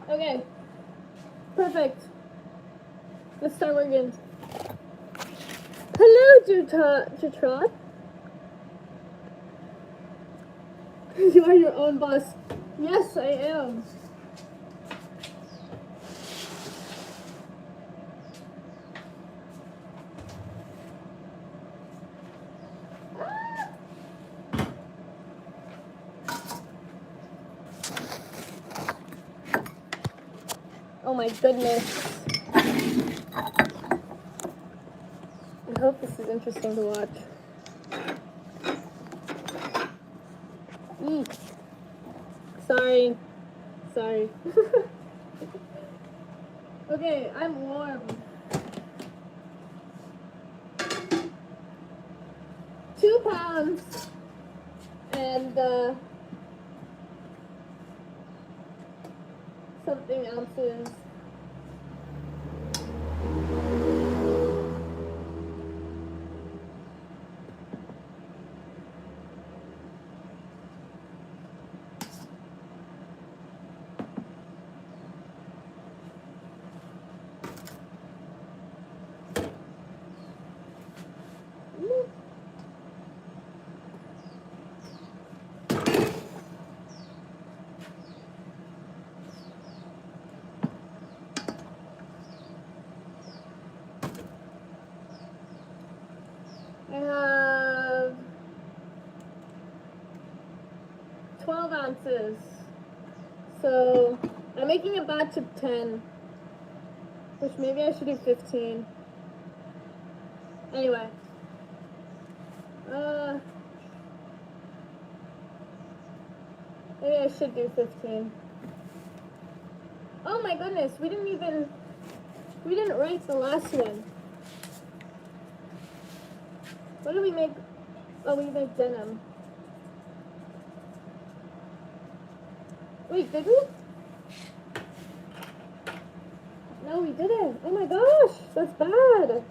Okay, perfect. Let's start working. Hello, Jutrot. You are your own boss. Yes, I am. Oh my goodness. I hope this is interesting to watch. Sorry. Okay, I'm warm. 2 pounds and something ounces. I have 12 ounces. So I'm making a batch of 10, which maybe I should do 15. Anyway. Maybe I should do 15. Oh my goodness, we didn't write the last one. What did we make? Oh, we made denim. Wait, did we? No, we didn't. Oh my gosh, that's bad.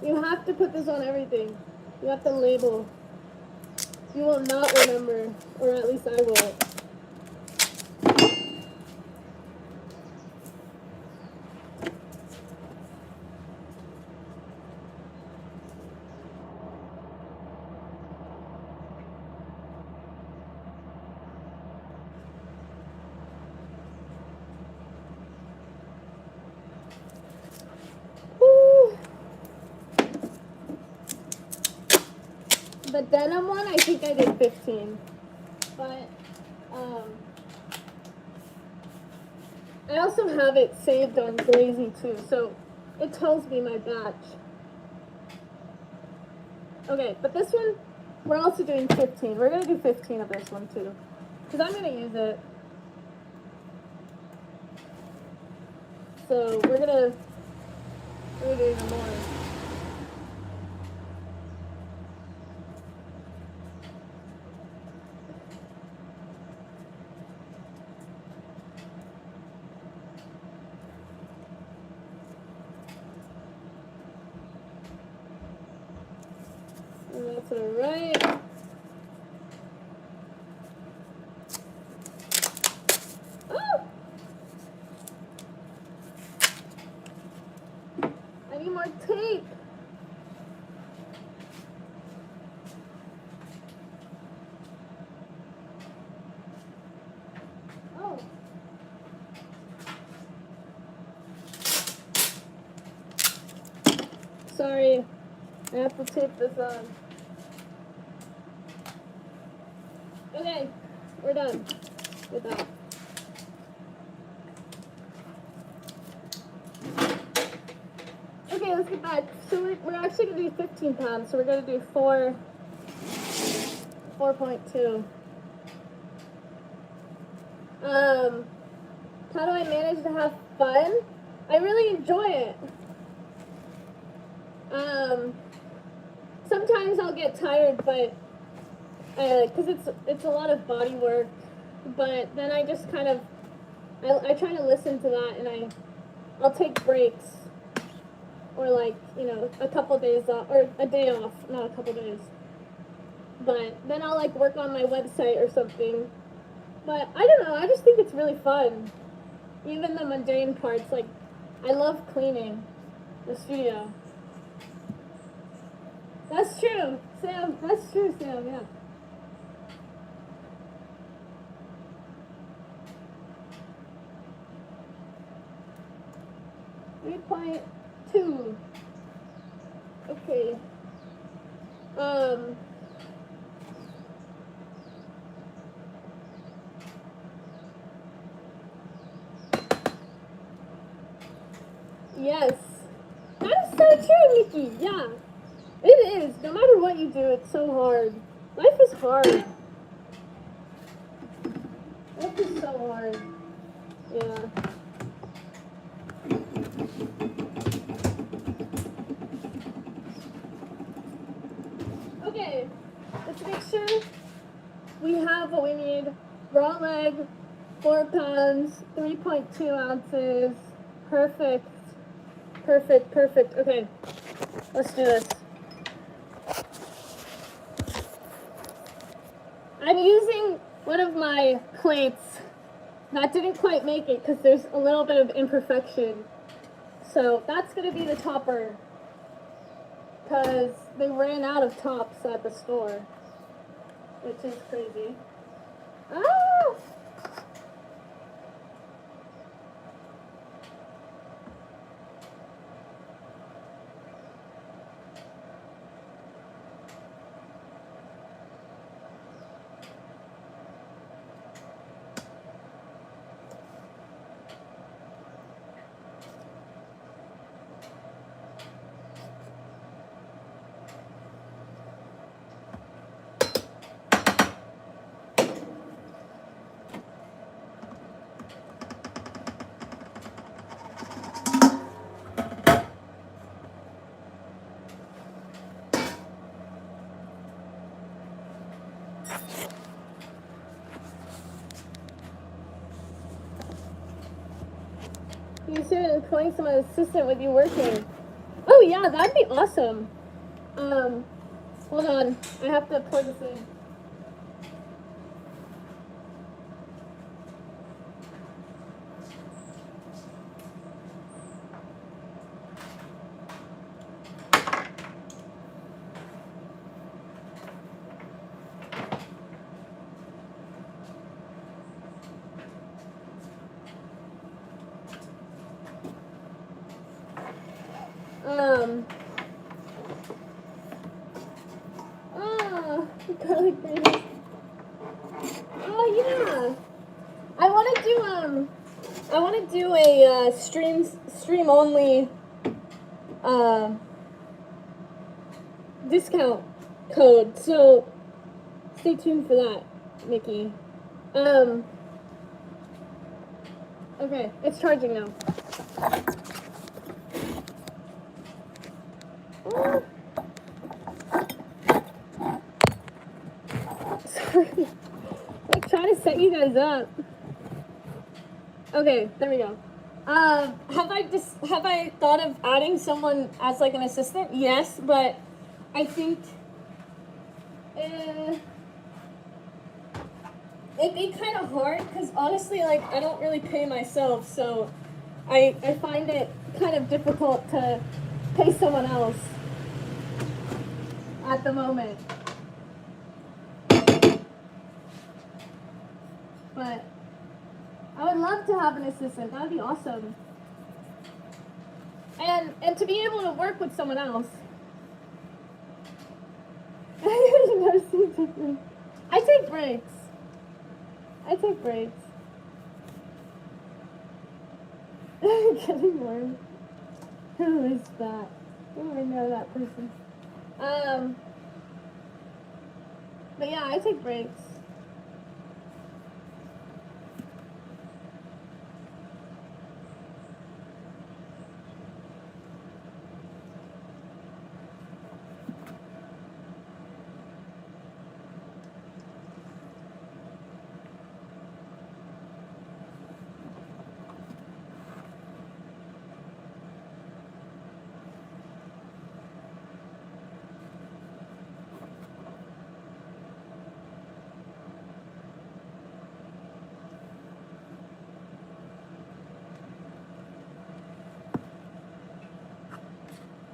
You have to put this on everything. You have to label. You will not remember, or at least I will. the denim one, I think I did 15. But, I also have it saved on Glazing too, so it tells me my batch. Okay, but this one, we're also doing 15. We're gonna do 15 of this one too, because I'm gonna use it. So we're gonna do even more. That's all right. Oh! I need more tape. Oh. Sorry, I have to tape this on. Okay, we're done with that. Okay, let's get back. So we're actually going to do 15 pounds, so we're going to do 4.2. How do I manage to have fun? I really enjoy it. Sometimes I'll get tired, but because it's a lot of body work, but then I just kind of I try to listen to that, and I'll take breaks, or like, you know, a couple days off, or a day off, not a couple days. But then I'll like work on my website or something. But I don't know, I just think it's really fun. Even the mundane parts, like I love cleaning the studio. That's true, Sam. That's true, Sam, yeah. .2. Okay. Yes. That is so true, Nikki. Yeah. It is. No matter what you do, it's so hard. Life is hard. Life is so hard. Yeah. Okay, let's make sure we have what we need. Raw leg, 4 pounds, 3.2 ounces. Perfect. Perfect, perfect. Okay, let's do this. I'm using one of my plates that didn't quite make it because there's a little bit of imperfection. So that's going to be the topper, because they ran out of tops at the store, which is crazy. Ah! You should employ some assistant with you working. Oh yeah, that'd be awesome. Hold on, I have to pour this in. Garlic bread. Oh yeah. I want to do a stream only discount code. So stay tuned for that, Nikki. Okay, it's charging now. Sorry. I'm trying to set you guys up. Okay, there we go. Have I thought of adding someone as like an assistant? Yes, but I think it'd be kind of hard because honestly, like I don't really pay myself, so I find it kind of difficult to pay someone else at the moment. But I would love to have an assistant. That would be awesome. And to be able to work with someone else. I take breaks. I take breaks. Getting warm. Who is that? Oh, I know that person. But yeah, I take breaks.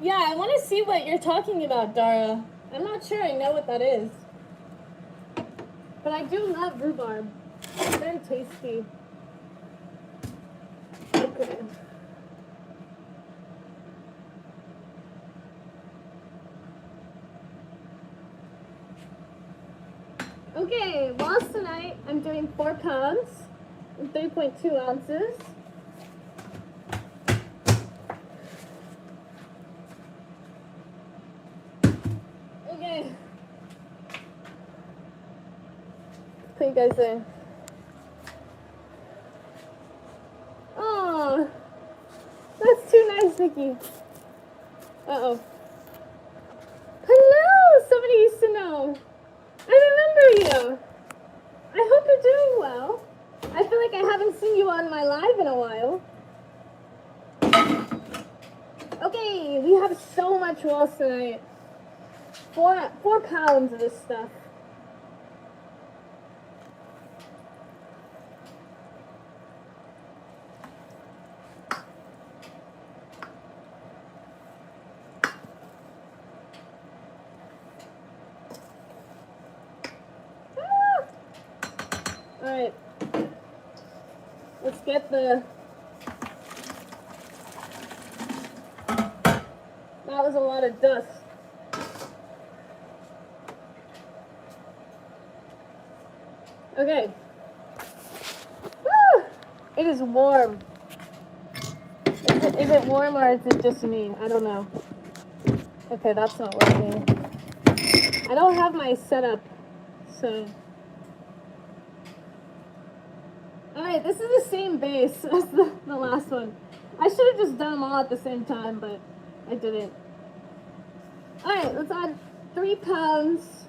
Yeah, I want to see what you're talking about, Dara. I'm not sure I know what that is. But I do love rhubarb. It's very tasty. Okay. Okay, lost tonight. I'm doing 4 pounds and 3.2 ounces. Okay. Put you guys in. Oh, that's too nice, Nikki. Uh-oh. Hello, somebody used to know. I remember you. I hope you're doing well. I feel like I haven't seen you on my live in a while. Okay, we have so much rolls tonight. 4 pounds of this stuff. Alright, let's get that was a lot of dust. Okay. Woo! It is warm. Is it warm or is it just me? I don't know. Okay, that's not working. I don't have my setup, so. Alright, this is the same base as the last one. I should have just done them all at the same time, but I didn't. Alright, let's add 3 pounds.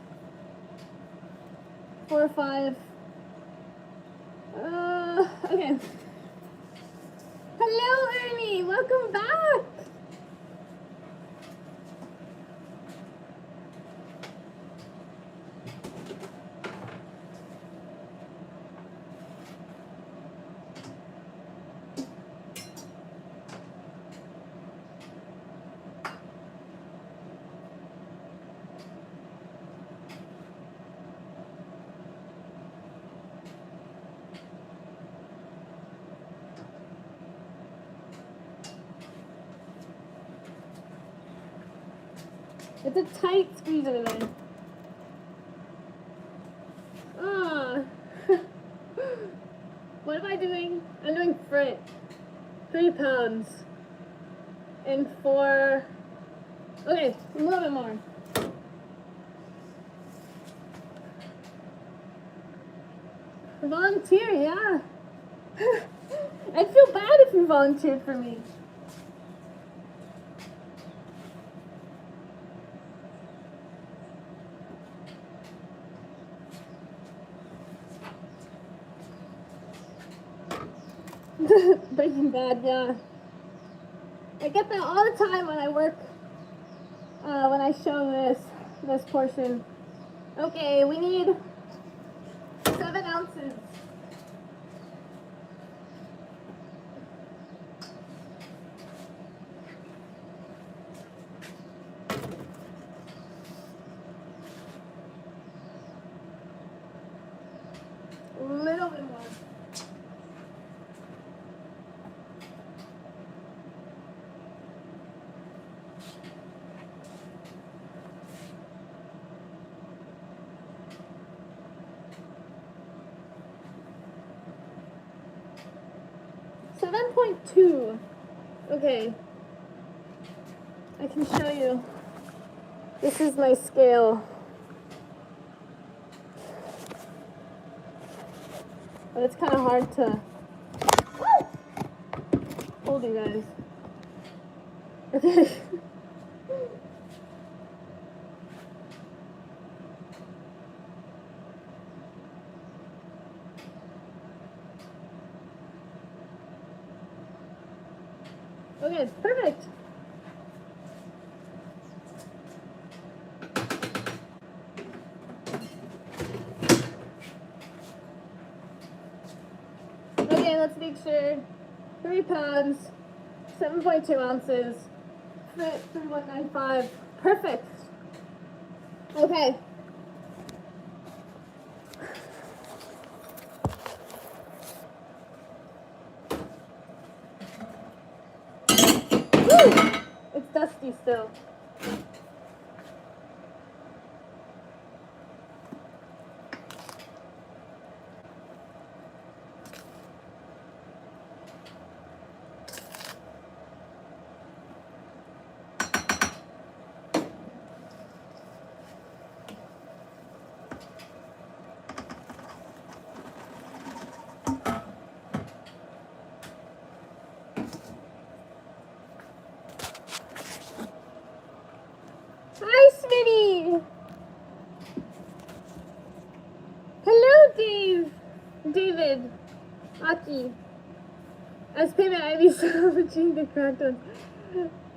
4 or 5. Okay. Hello, Ernie. Welcome back. It's a tight squeeze over there. I'm doing frit. 3 pounds. And 4. Okay, a little bit more. Volunteer, yeah. I'd feel bad if you volunteered for me. Breaking Bad, yeah. I get that all the time when I work, when I show this portion. Okay, we need 7 ounces. A little bit more. .2. Okay. I can show you. This is my scale. But it's kind of hard to hold you guys. Okay. Okay, perfect. Okay, let's make sure. 3 pounds, 7.2 ounces, fit 3195. Perfect. Okay. Woo! It's dusty still. Hi, Smitty! Hello, David. Aki. As payment, I be salvaging the cracked ones.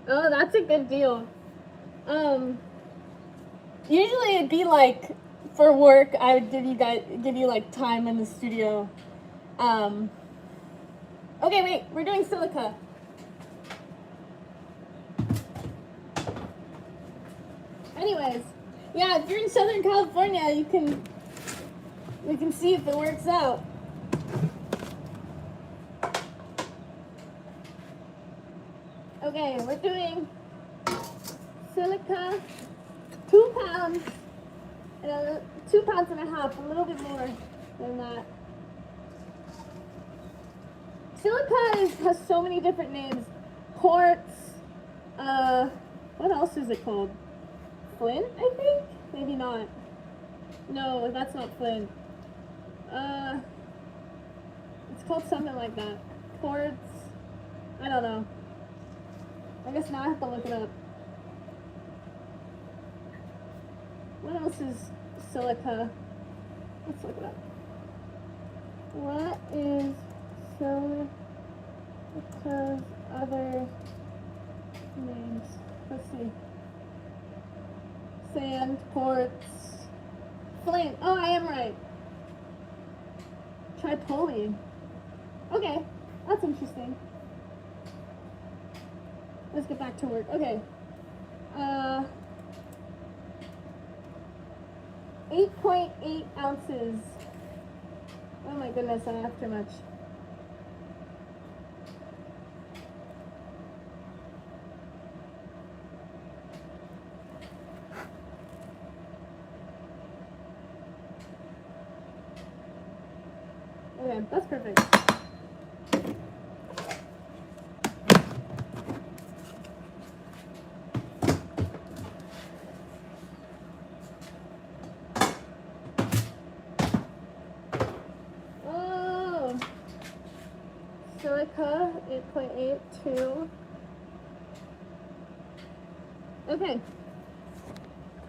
Oh, that's a good deal. Usually it'd be like, for work, I would give you like time in the studio. Okay, wait, we're doing silica. Anyways, yeah, if you're in Southern California, we can see if it works out. Okay, we're doing silica, 2 pounds, and 2 pounds and a half, a little bit more than that. Silica has so many different names. Quartz, what else is it called? Flint, I think? Maybe not. No, that's not flint. It's called something like that. Quartz, I don't know. I guess now I have to look it up. What else is silica? Let's look it up. What is silica's other names? Let's see. Sand, quartz, flint. Oh, I am right. Tripolene. Okay, that's interesting. Let's get back to work. Okay. 8.8 ounces. Oh my goodness, I have too much. Okay, that's perfect. silica 8.8 2. Okay,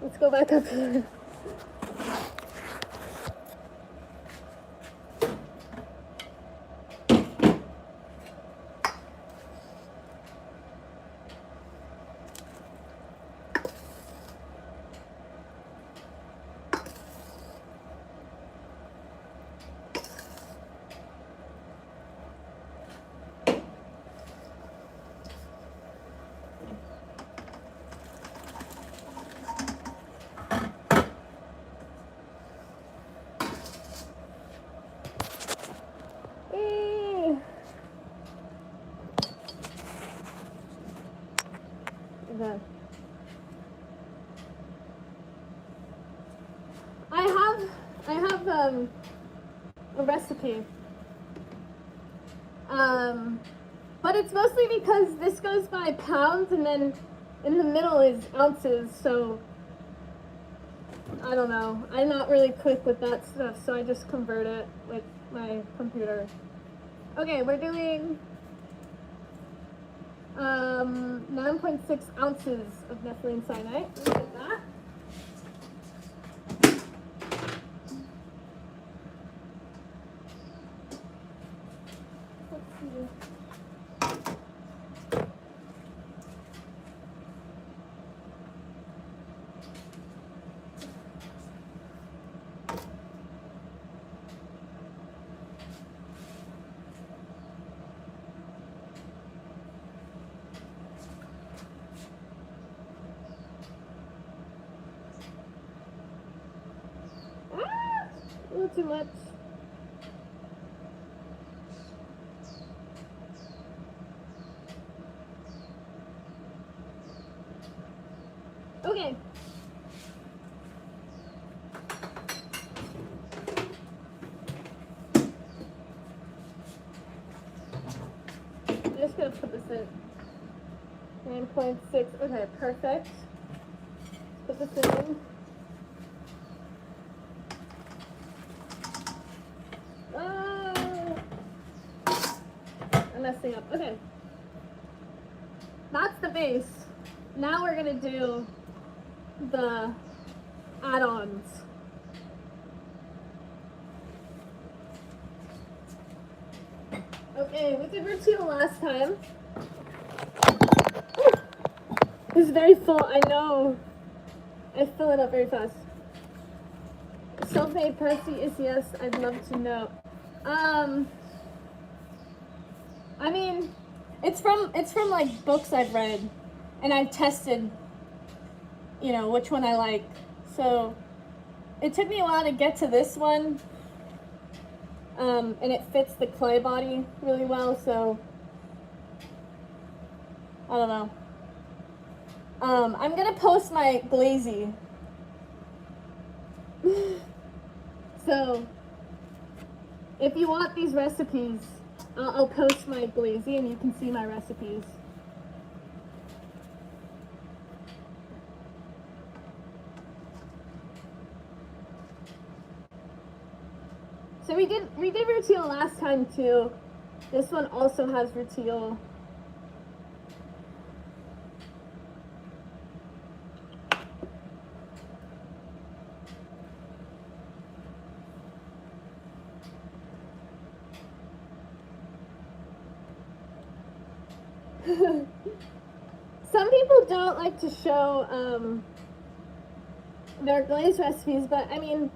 let's go back up here. Okay. I have a recipe. But it's mostly because this goes by pounds and then in the middle is ounces, so I don't know. I'm not really quick with that stuff, so I just convert it with my computer. Okay, we're doing 9.6 ounces of methylene cyanide. Look at that. Let's see. A little too much. Okay. I'm just gonna put this in. 9.6. Okay, perfect. Put this in. Messing up. Okay. That's the base. Now we're gonna do the add-ons. Okay, we did rutile last time. It's very full, I know. I fill it up very fast. Self-made Percy is yes, I'd love to know. I mean, it's from like books I've read, and I've tested, you know, which one I like. So it took me a while to get to this one, and it fits the clay body really well. So I don't know. I'm gonna post my glazing. So if you want these recipes, I'll post my glazing and you can see my recipes. So we did rutile last time too. This one also has rutile. Some people don't like to show their glaze recipes, but I mean,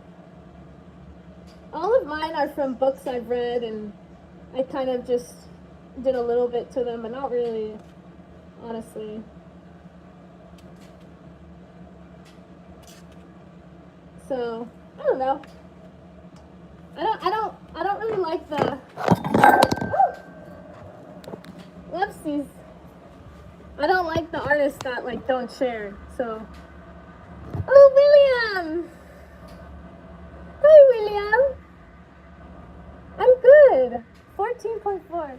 all of mine are from books I've read, and I kind of just did a little bit to them, but not really, honestly. So I don't know. I don't really like the. Whoopsies. I don't like the artists that like don't share. So. Oh, William. Hi, William. I'm good. 14.4.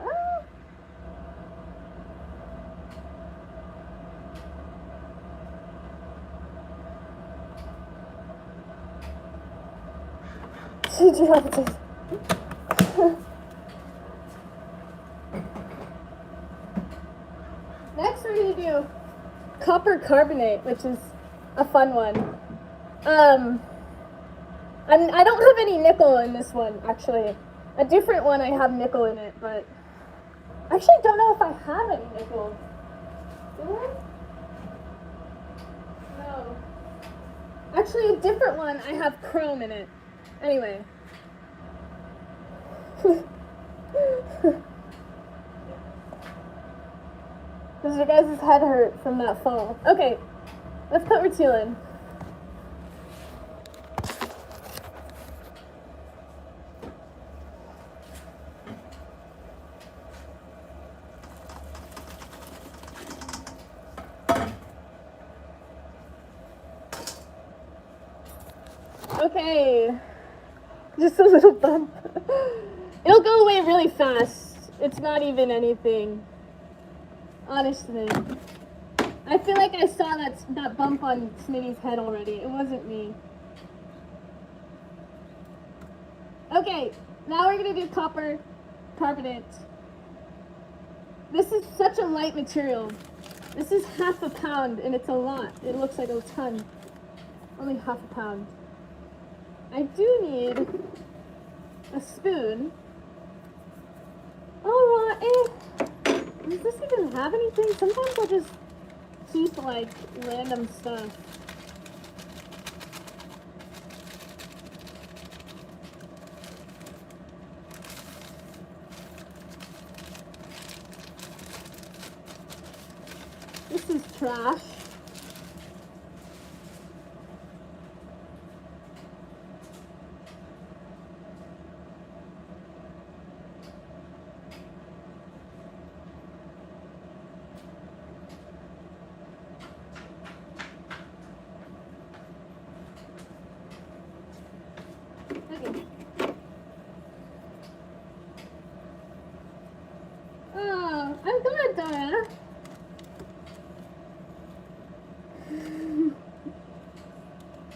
Oh. Did you have to? copper carbonate, which is a fun one. I don't have any nickel in this one, actually. A different one I have nickel in it, but I actually don't know if I have any nickel. Do I? No. Actually, a different one, I have chrome in it. Anyway. Does your guys' head hurt from that fall? Okay, let's put Ratil in. Okay, just a little bump. It'll go away really fast. It's not even anything. Honestly. I feel like I saw that bump on Smitty's head already. It wasn't me. Okay, now we're gonna do copper carbonate. This is such a light material. This is half a pound and it's a lot. It looks like a ton. Only half a pound. I do need a spoon. Alright. Does this even have anything? Sometimes I'll just keep like random stuff. This is trash. Okay. Oh, I'm good, Dora.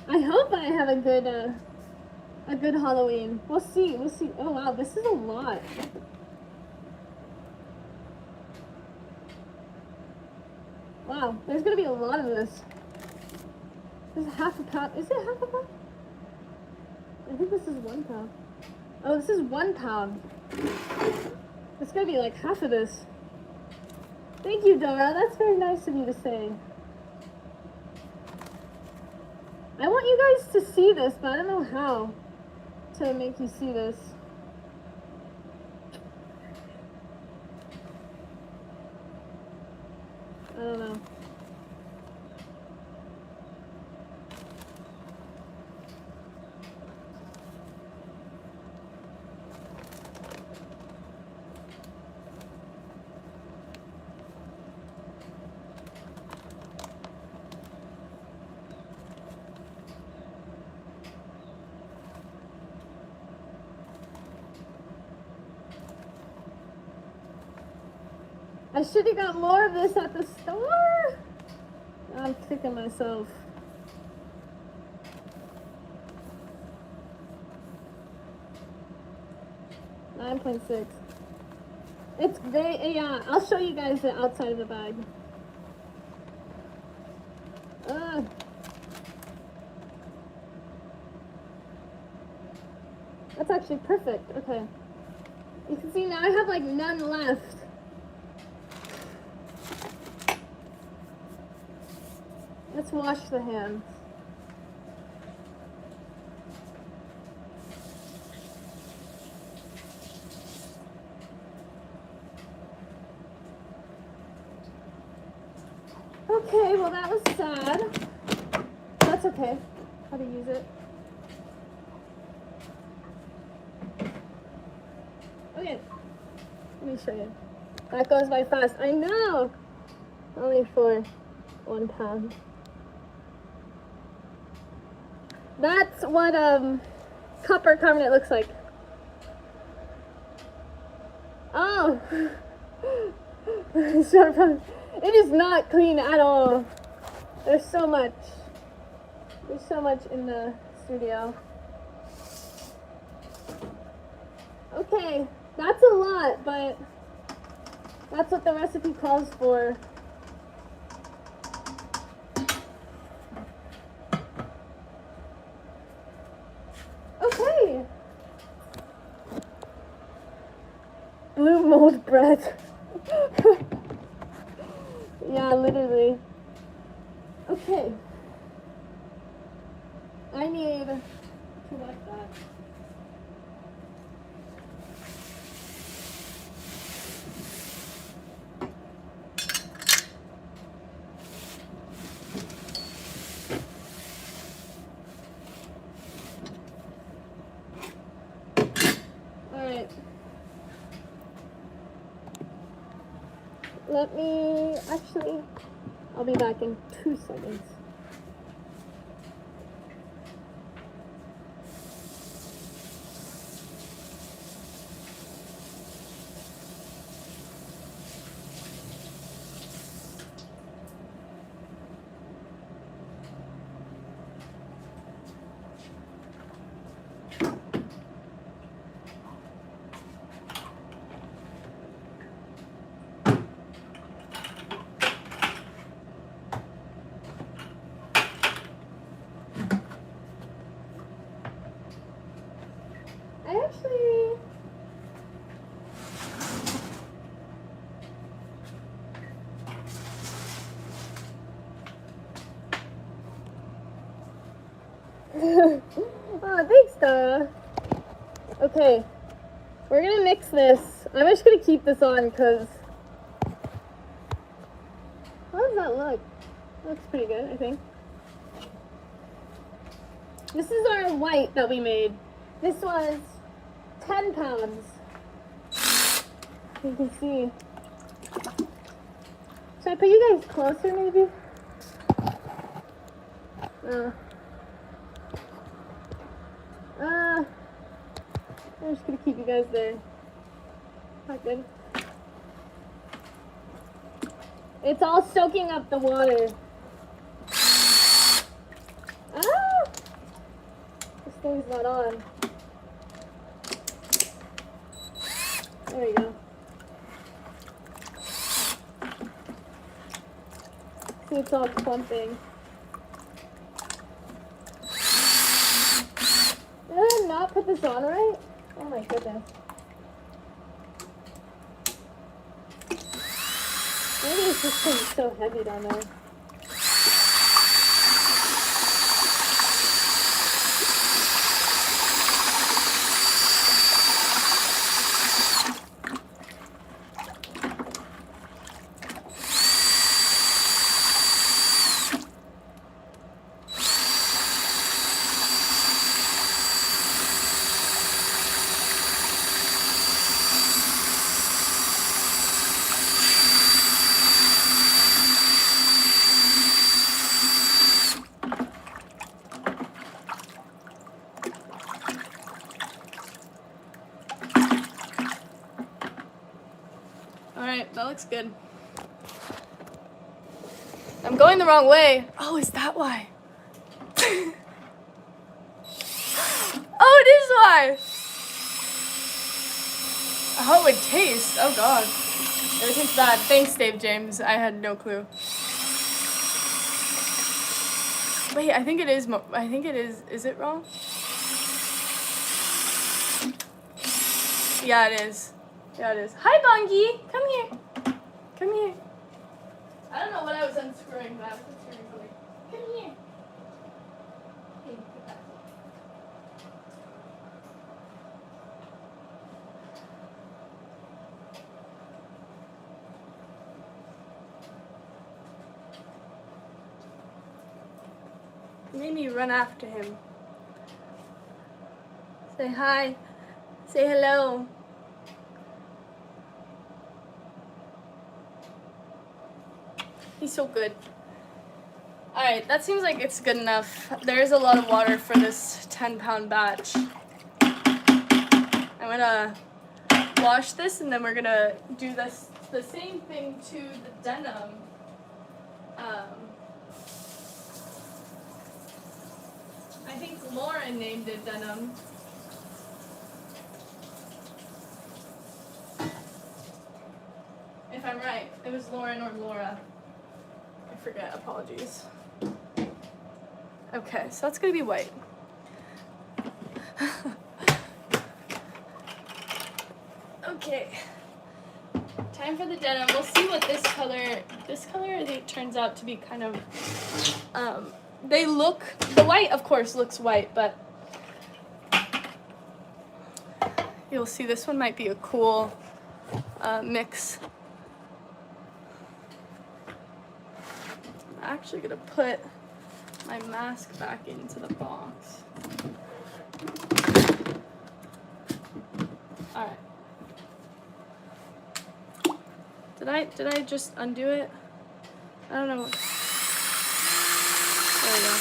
I hope I have a good Halloween. We'll see. We'll see. Oh wow, this is a lot. Wow, there's gonna be a lot of this. This is half a pound. Is it half a pound? I think this is 1 pound. Oh, this is 1 pound. It's gonna be like half of this. Thank you, Dora. That's very nice of you to say. I want you guys to see this, but I don't know how to make you see this. I don't know. I should have got more of this at the store. I'm kicking myself. $9.6. It's very, yeah, I'll show you guys the outside of the bag. That's actually perfect. Okay. You can see now I have like none left. Let's wash the hands. Okay, well that was sad. That's okay. How to use it. Okay, let me show you. That goes by fast. I know! Only for 1 pound. That's what copper carbonate looks like. Oh! It is not clean at all. There's so much. There's so much in the studio. Okay, that's a lot, but that's what the recipe calls for. glue mold bread. Yeah, literally. Okay. I need to wet that. Alright. Let me, actually, I'll be back in 2 seconds. Oh, thanks, Dara. Okay, we're gonna mix this. I'm just gonna keep this on because how does that look? Looks pretty good, I think. This is our white that we made. This was 10 pounds. You can see. Should I put you guys closer, maybe? I'm just gonna keep you guys there. Not good. It's all soaking up the water. Ah! This thing's not on. There you go. See, it's all clumping. Did I not put this on right? Oh my goodness. Maybe it's just because it's so heavy down there. Alright, that looks good. I'm going the wrong way. Oh, is that why? Oh, it is why! How it would taste. Oh god. Everything's bad. Thanks, Dave James. I had no clue. Wait, I think it is. I think it is. Is it wrong? Yeah, it is. Yeah, it is. Hi, Bongi. Come here. Come here. I don't know what I was unscrewing, but I was unscrewing something. Come here. Hey, put that. You made me run after him. Say hi. Say hello. He's so good. Alright, that seems like it's good enough. There is a lot of water for this 10-pound batch. I'm gonna wash this and then we're gonna do this the same thing to the denim. I think Lauren named it denim. If I'm right, it was Lauren or Laura. I forget, apologies. Okay, so that's gonna be white. Okay, Time for the denim. We'll see what this color I think turns out to be kind of, the white of course looks white, but you'll see this one might be a cool mix. I'm actually gonna put my mask back into the box. All right. Did I just undo it? I don't know. There we go.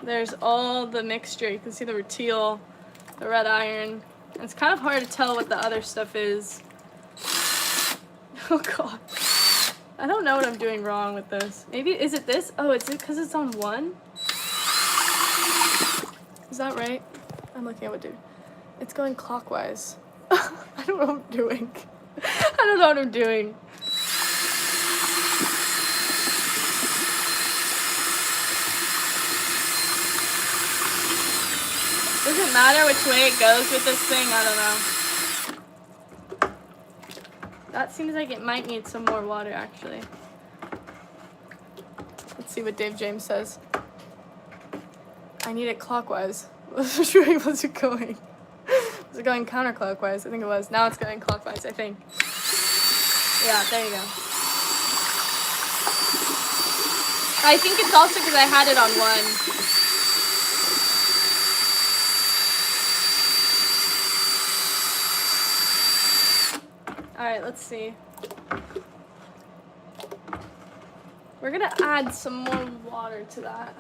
There's all the mixture. You can see the teal, the red iron. It's kind of hard to tell what the other stuff is. Oh god. I don't know what I'm doing wrong with this. Maybe, is it this? Oh, is it because it's on one? Is that right? I'm looking at what dude. It's going clockwise. I don't know what I'm doing. I don't know what I'm doing. Does it matter which way it goes with this thing? I don't know. That seems like it might need some more water, actually. Let's see what Dave James says. I need it clockwise. Which way was it going? Was it going counterclockwise? I think it was. Now it's going clockwise, I think. Yeah, there you go. I think it's also because I had it on one. Alright, let's see. We're gonna add some more water to that.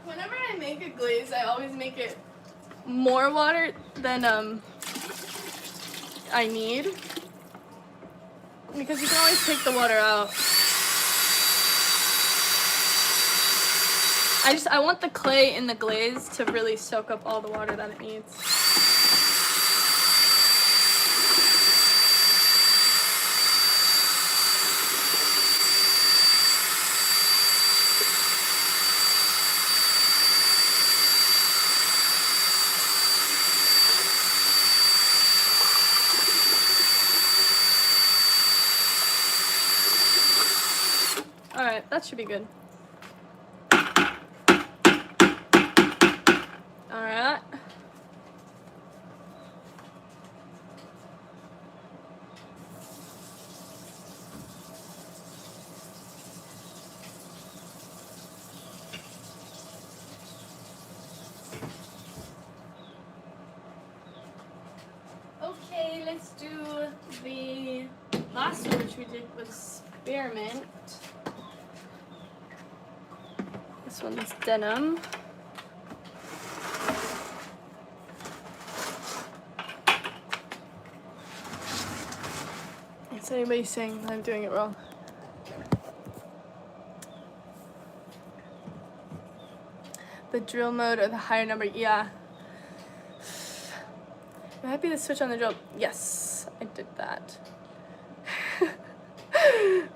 Whenever I make a glaze, I always make it more water than I need, because you can always take the water out. I want the clay in the glaze to really soak up all the water that it needs. Alright, that should be good. Alright. Okay, let's do the last one, which we did was spearmint. This one's denim. Is anybody saying I'm doing it wrong? The drill mode or the higher number? Yeah. I'm happy to switch on the drill. Yes, I did that.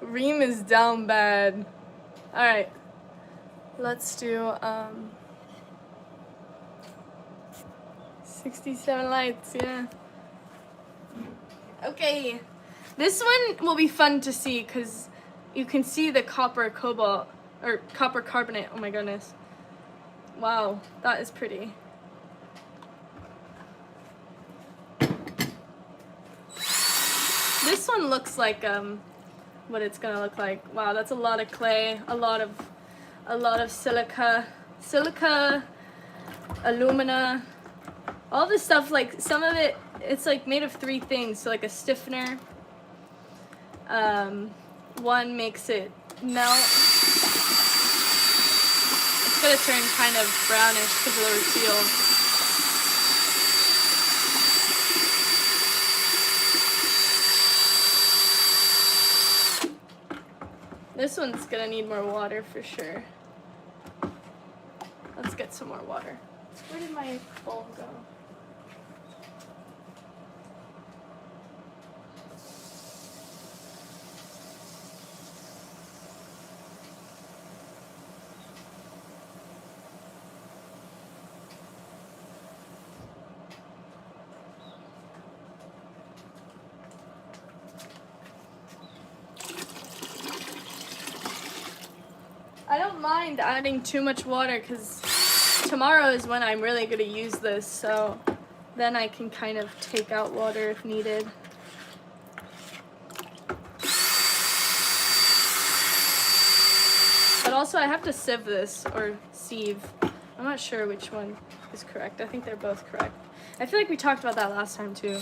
Ream is down bad. Alright. Let's do 67 lights, yeah. Okay. This one will be fun to see because you can see the copper cobalt or copper carbonate. Oh my goodness. Wow, that is pretty. This one looks like what it's gonna look like. Wow, that's a lot of clay, a lot of silica, alumina, all this stuff. Like some of it, it's like made of three things. So like a stiffener, one makes it melt. It's gonna turn kind of brownish because of the teal. This one's gonna need more water for sure. Let's get some more water. Where did my bowl go? I don't mind adding too much water because tomorrow is when I'm really going to use this, so then I can kind of take out water if needed. But also I have to sieve this, or sieve. I'm not sure which one is correct. I think they're both correct. I feel like we talked about that last time too.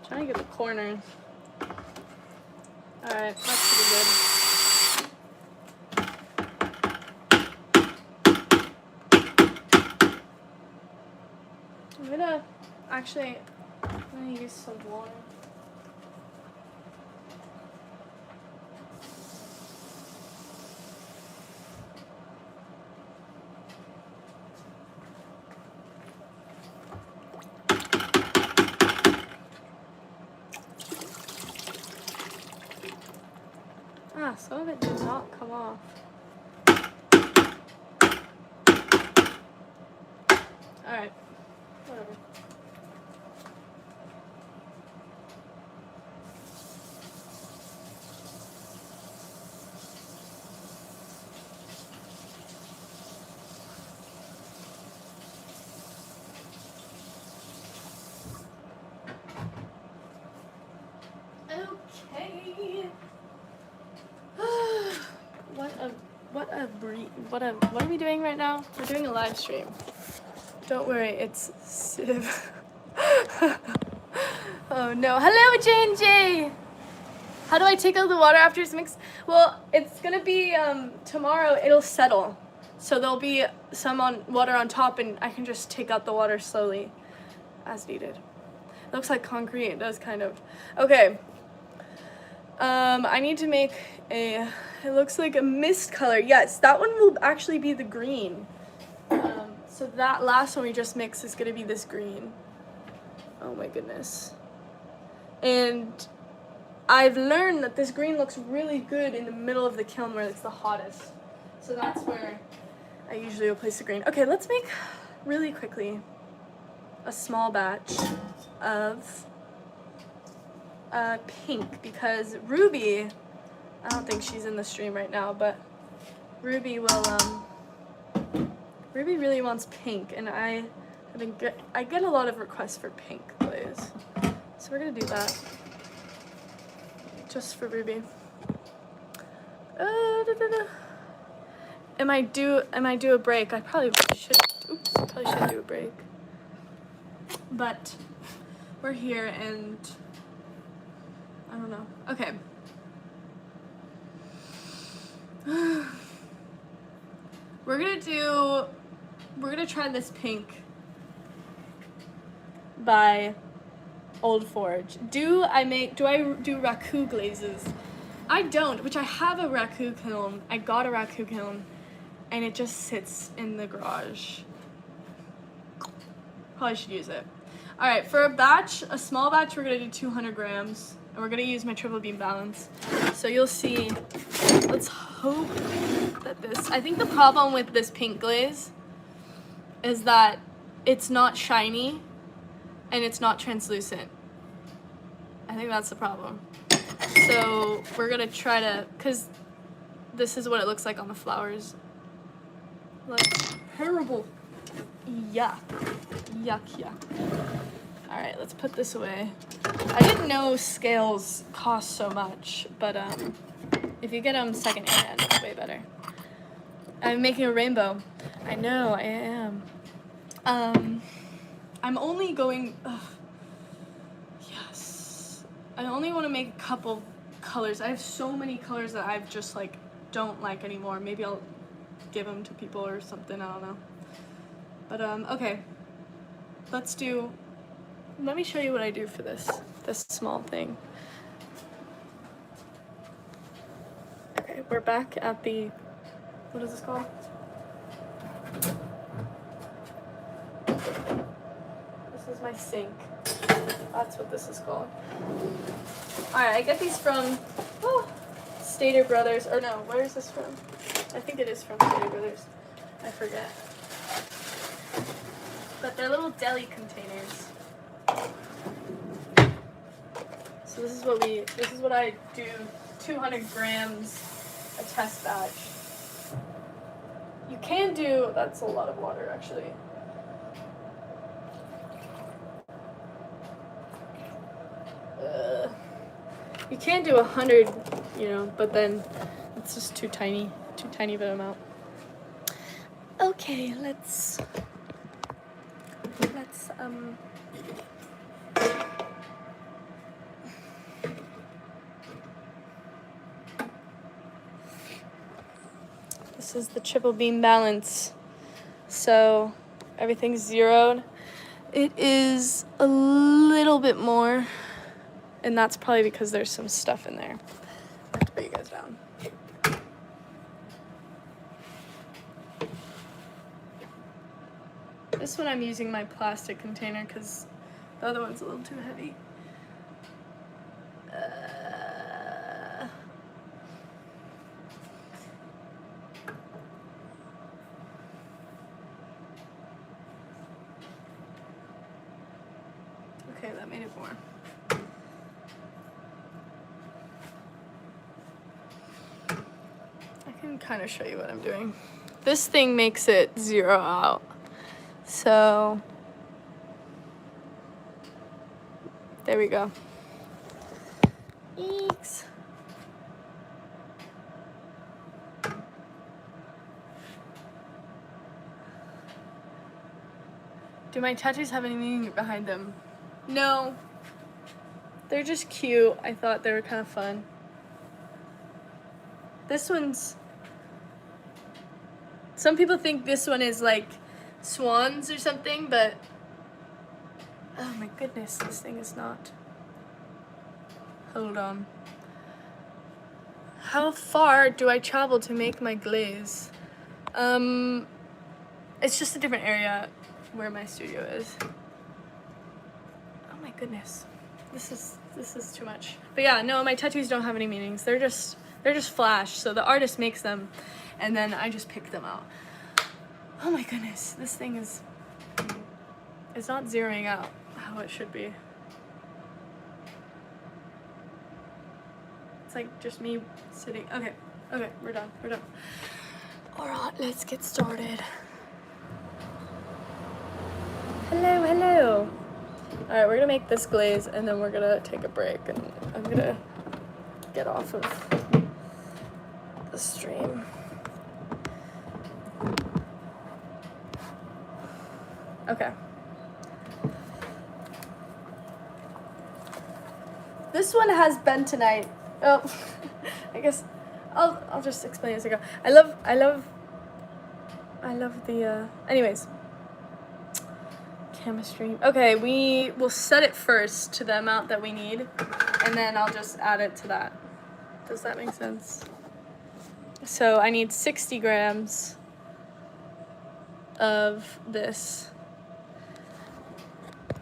Trying to get the corners. Alright, that's pretty good. I'm gonna use some water. Ah, some of it did not come off. Alright, whatever. Okay. What are we doing right now? We're doing a live stream. Don't worry, it's Civ. Oh no. Hello, J&J! How do I take out the water after it's mixed? Well, it's gonna be, tomorrow it'll settle. So there'll be some water on top and I can just take out the water slowly as needed. It looks like concrete, it does kind of. Okay. I need to make it looks like a mist color. Yes, that one will actually be the green. So that last one we just mixed is gonna be this green. Oh my goodness. And I've learned that this green looks really good in the middle of the kiln where it's the hottest. So that's where I usually will place the green. Okay, let's make really quickly a small batch of pink, because Ruby, I don't think she's in the stream right now, but Ruby will, Ruby really wants pink, and I get a lot of requests for pink glaze. So we're gonna do that. Just for Ruby. Am I due a break? I probably should, probably should do a break. But we're here and I don't know. Okay. We're gonna try this pink by Old Forge. Do I do raku glazes? I don't, which I have a raku kiln. I got a raku kiln and it just sits in the garage. Probably should use it. All right, for a small batch, we're gonna do 200 grams. And we're gonna use my triple beam balance. So you'll see, let's hope that I think the problem with this pink glaze is that it's not shiny and it's not translucent. I think that's the problem. So we're gonna try to, cause this is what it looks like on the flowers. Like, terrible. Yuck. Yuck, yuck. All right, let's put this away. I didn't know scales cost so much, but if you get them secondhand, it's way better. I'm making a rainbow. I know, I am. I'm only going, yes. I'm only want to make a couple colors. I have so many colors that I've just like don't like anymore. Maybe I'll give them to people or something, I don't know. But okay, let me show you what I do for this small thing. Okay, we're back at the, what is this called? This is my sink. That's what this is called. Alright, I get these from Stater Brothers, or no, where is this from? I think it is from Stater Brothers. I forget. But they're little deli containers. So this is what I do, 200 grams, a test batch. You can do, that's a lot of water actually. You can do 100, but then it's just too tiny of an amount. Okay, let's this is the triple beam balance. So everything's zeroed. It is a little bit more, and that's probably because there's some stuff in there. I have to put you guys down. This one I'm using my plastic container because the other one's a little too heavy. Okay, that made it more. I can kind of show you what I'm doing. This thing makes it zero out. So, there we go. Eeks. Do my tattoos have any meaning behind them? No. They're just cute. I thought they were kind of fun. This one's... Some people think this one is like swans or something, but oh my goodness, this thing is not. Hold on. How far do I travel to make my glaze? It's just a different area where my studio is. Oh my goodness, this is too much. But yeah, no, my tattoos don't have any meanings. They're just flash. So the artist makes them, and then I just pick them out. Oh my goodness, this thing is, it's not zeroing out how it should be. It's like just me sitting. Okay, we're done. All right, let's get started. Hello. All right, we're gonna make this glaze and then we're gonna take a break and I'm gonna get off of the stream. Okay. This one has bentonite. Oh, I guess I'll just explain as I go. I love the anyways. Chemistry. Okay, we will set it first to the amount that we need, and then I'll just add it to that. Does that make sense? So I need 60 grams of this.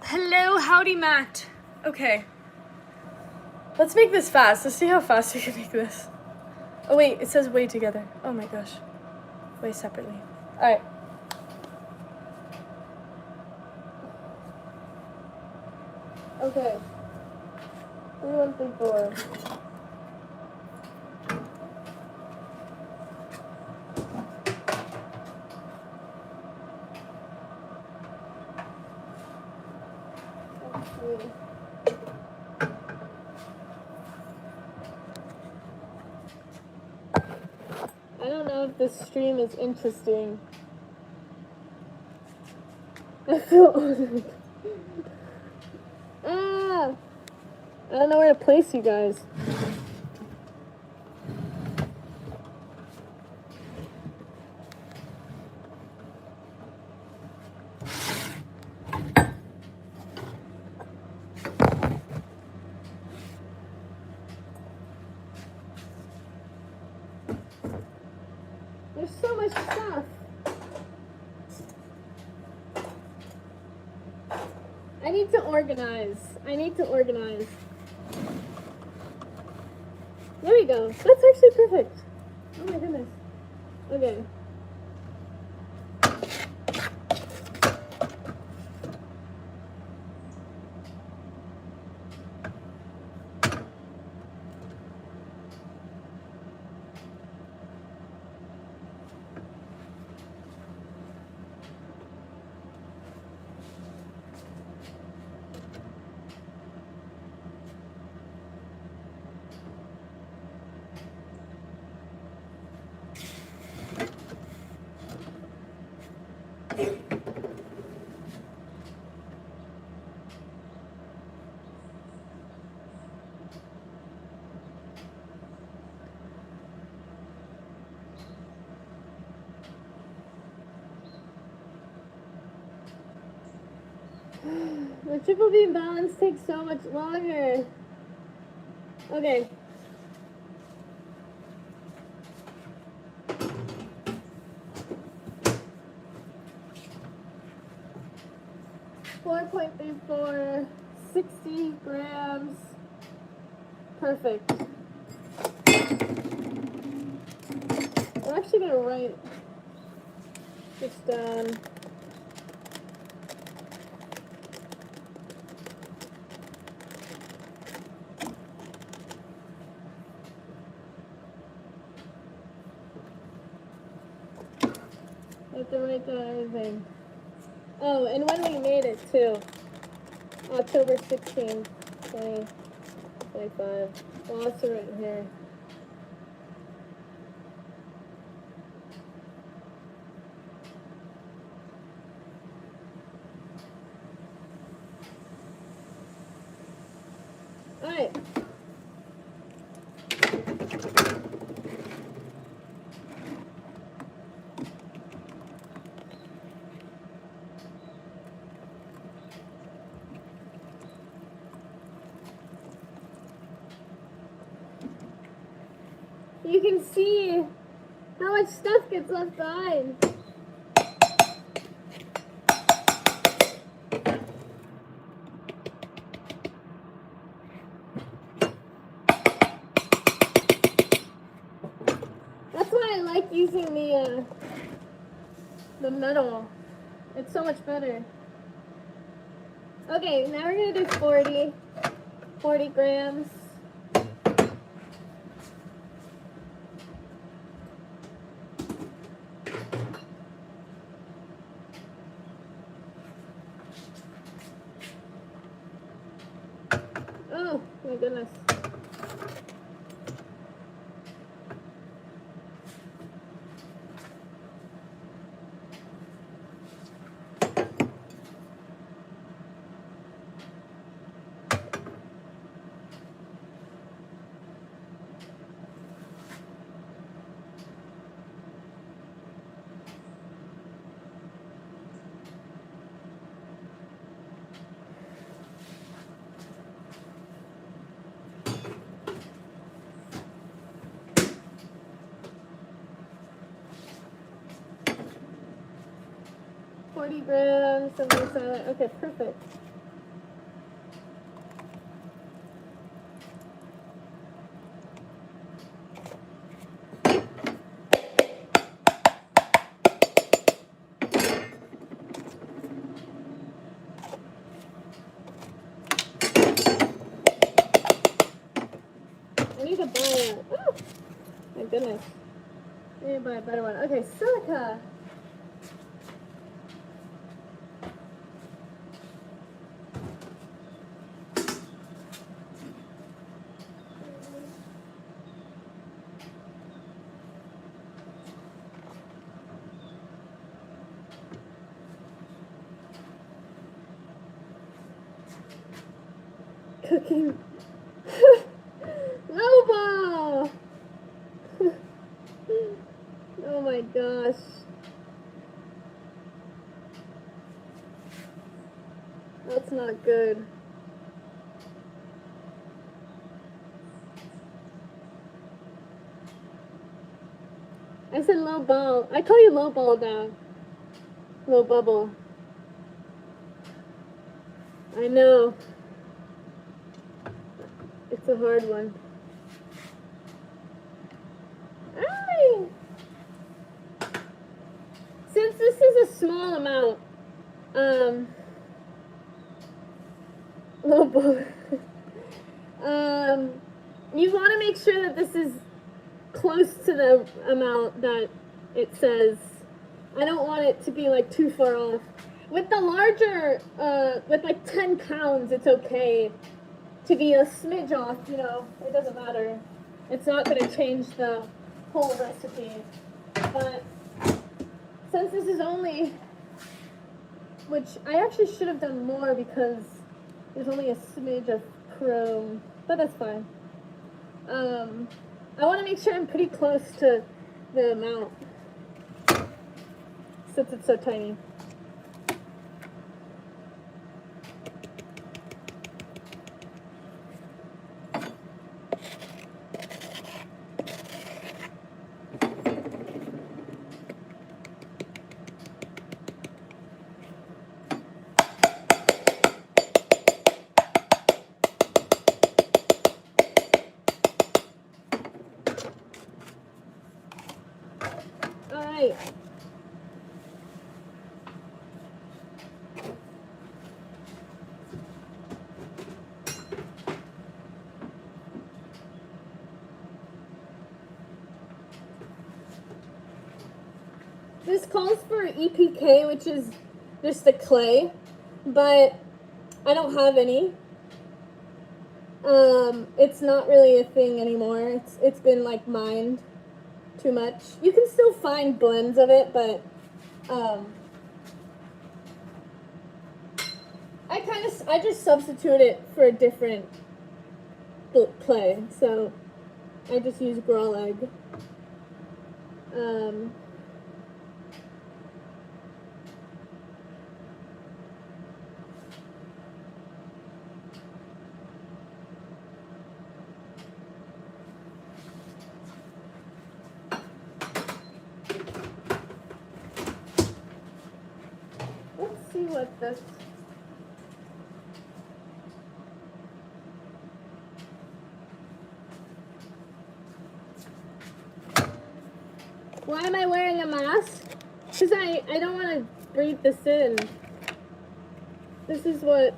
Hello, howdy, Matt. Okay. Let's make this fast. Let's see how fast we can make this. Oh wait, it says weigh together. Oh my gosh. Weigh separately. Alright. Okay. 3, 1, 3, 4. I don't know if this stream is interesting. I feel I don't know where to place you guys. There's so much stuff. I need to organize. There we go. That's actually perfect. Oh my goodness. Okay. The triple beam balance takes so much longer. Okay. .34, 60 grams. Perfect. I'm actually gonna write this down. I have to write down everything. Oh, and when we made it too. October 16, 2025. Well, also written here. Alright. You can see how much stuff gets left behind. That's why I like using the metal. It's so much better. Okay, now we're gonna do 40 grams. Oh my goodness. grams, something silent. Okay, perfect. I need to buy a, oh, my goodness. I need to buy a better one. Okay, silica. Cooking not good. I said low ball. I call you low ball now. Low bubble. I know. It's a hard one. Ay! Since this is a small amount, low ball. You want to make sure that this is close to the amount that it says. I don't want it to be like too far off. With the larger, with like 10 pounds, it's okay to be a smidge off, you know, it doesn't matter. It's not going to change the whole recipe. But since this is only, which I actually should have done more because there's only a smidge of chrome, but that's fine. I want to make sure I'm pretty close to the amount since it's so tiny. Alright. This calls for EPK, which is just the clay, but I don't have any. It's not really a thing anymore. It's been like mined too much. You can still find blends of it, but I just substitute it for a different clay. So I just use raw egg. Let's see what this. Why am I wearing a mask? Because I don't want to breathe this in. This is what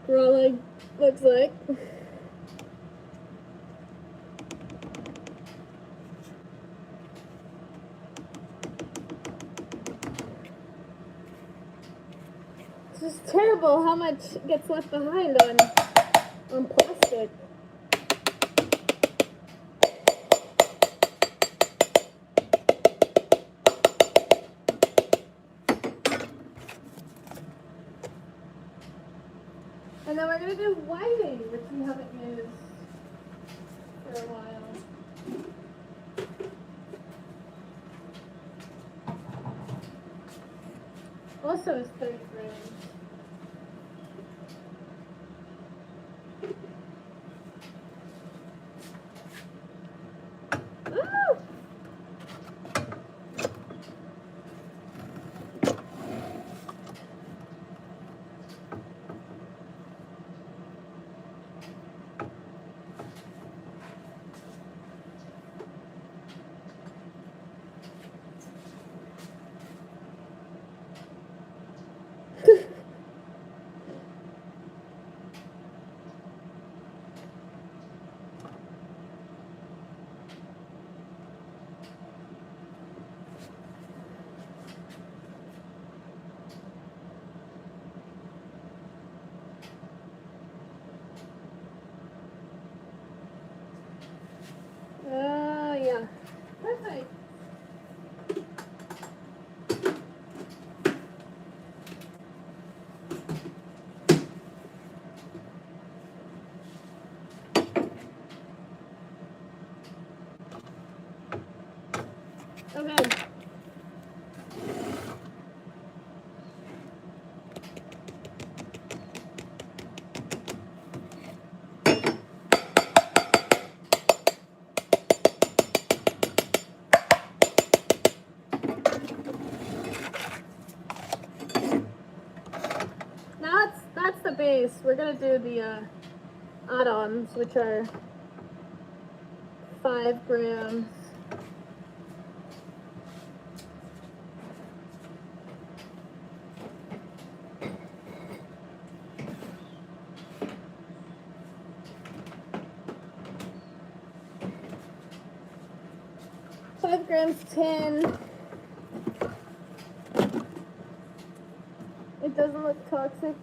raw egg looks like. It's just terrible how much gets left behind on plastic. And then we're going to do whiting, which we haven't used for a while. Also is 30 grams. Ooh! Yeah. Perfect. Okay. base, we're gonna do the add-ons, which are 5 grams. Tin. It doesn't look toxic.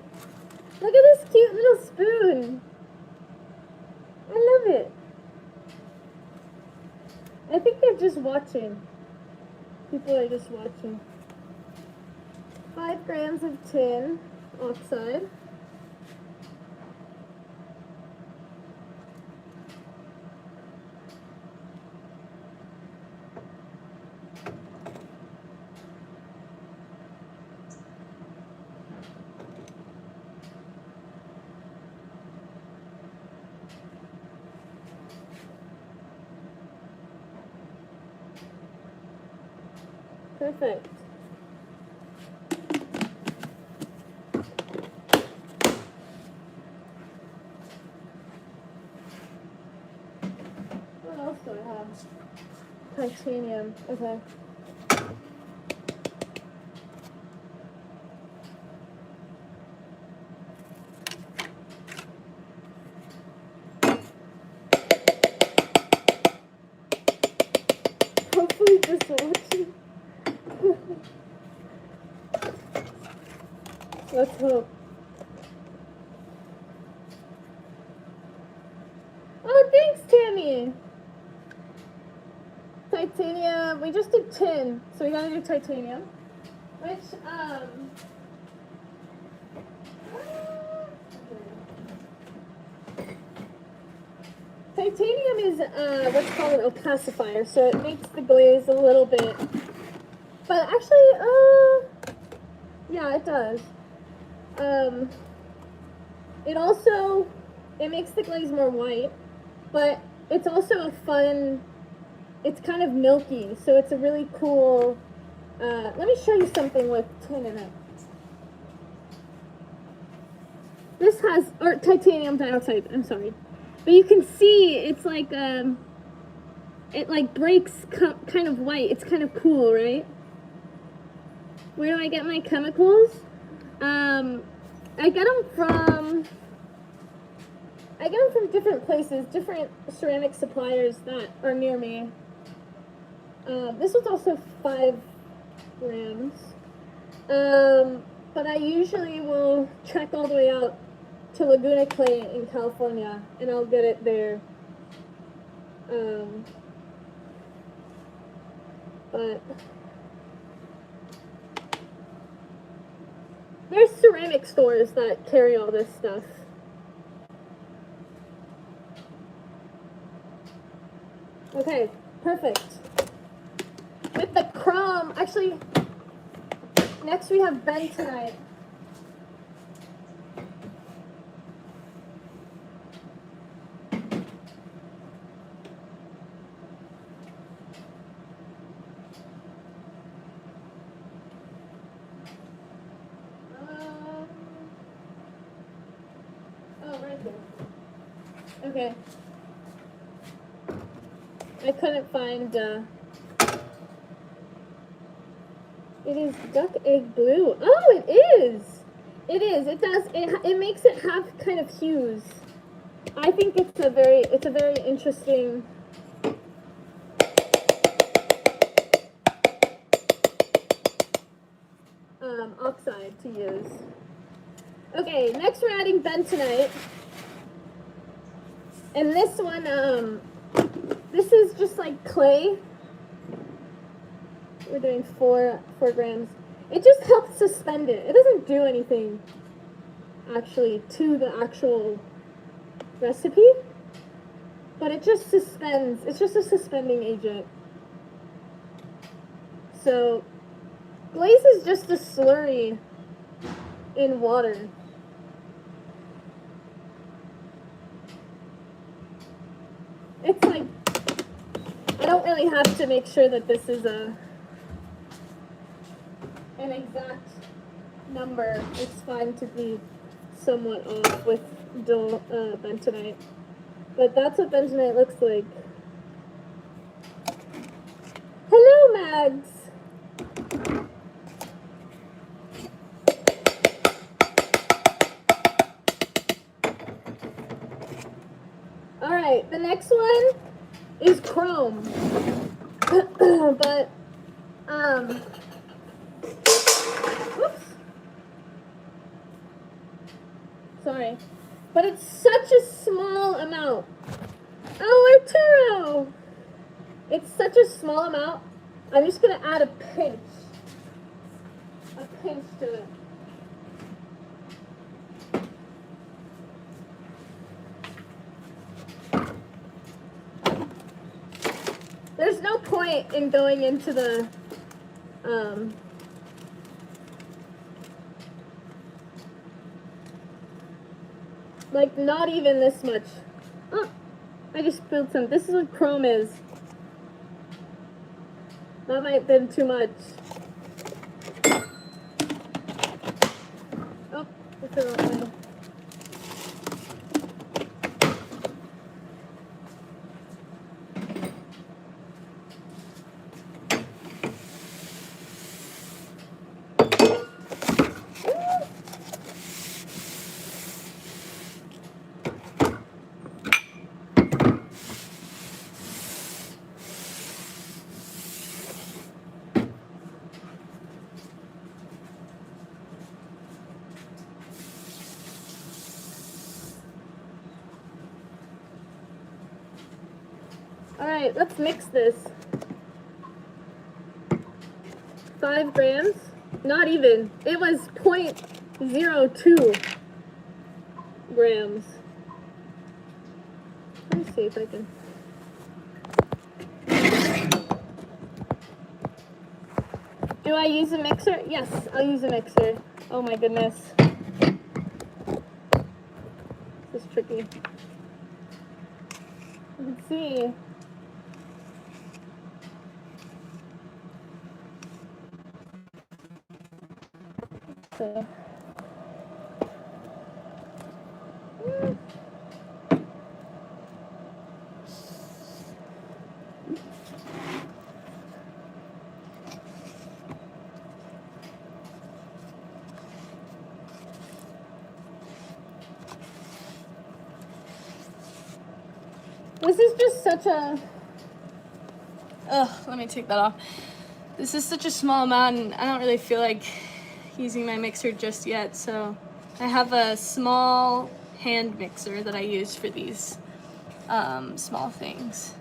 Look at this cute little spoon. I love it. I think they're just watching. People are just watching. 5 grams of tin oxide. Perfect. What else do I have? Titanium. Okay. Hopefully this watching. Let's hope. Oh, thanks, Tammy. Titanium. We just did tin, so we gotta do titanium. Which, titanium is what's called an opacifier, so it makes the glaze a little bit. But actually, yeah, it does. It makes the glaze more white, but it's also a fun, it's kind of milky, so it's a really cool, let me show you something with tin in it. This has, or titanium dioxide, I'm sorry. But you can see it's like, it like breaks kind of white. It's kind of cool, right? Where do I get my chemicals? I get them from different places, different ceramic suppliers that are near me. This one's also 5 grams. But I usually will trek all the way out to Laguna Clay in California, and I'll get it there. But there's ceramic stores that carry all this stuff. Okay, perfect. With the chrome, actually, next we have bentonite. Okay. I couldn't find, it is duck egg blue. Oh, it is! It is. It does, it makes it have kind of hues. I think it's a very interesting oxide to use. Okay, next we're adding bentonite. And this one, this is just like clay. We're doing 4 grams. It just helps suspend it. It doesn't do anything, actually, to the actual recipe. But it just suspends. It's just a suspending agent. So, glaze is just a slurry in water. It's like, I don't really have to make sure that this is an exact number. It's fine to be somewhat off with bentonite. But that's what bentonite looks like. Hello, Mags! Alright, the next one is chrome. But, whoops. Sorry. But it's such a small amount. Oh, Arturo! It's such a small amount. I'm just gonna add a pinch to it. There's no point in going into the, like not even this much. Oh, I just spilled some. This is what chrome is. That might have been too much. Oh, that's the wrong way. Alright, let's mix this. 5 grams. Not even. It was 0.02 grams. Let me see if I can. Do I use a mixer? Yes, I'll use a mixer. Oh my goodness. This is tricky. Let's see. So. This is just such a... let me take that off. This is such a small amount and I don't really feel like using my mixer just yet, so I have a small hand mixer that I use for these small things.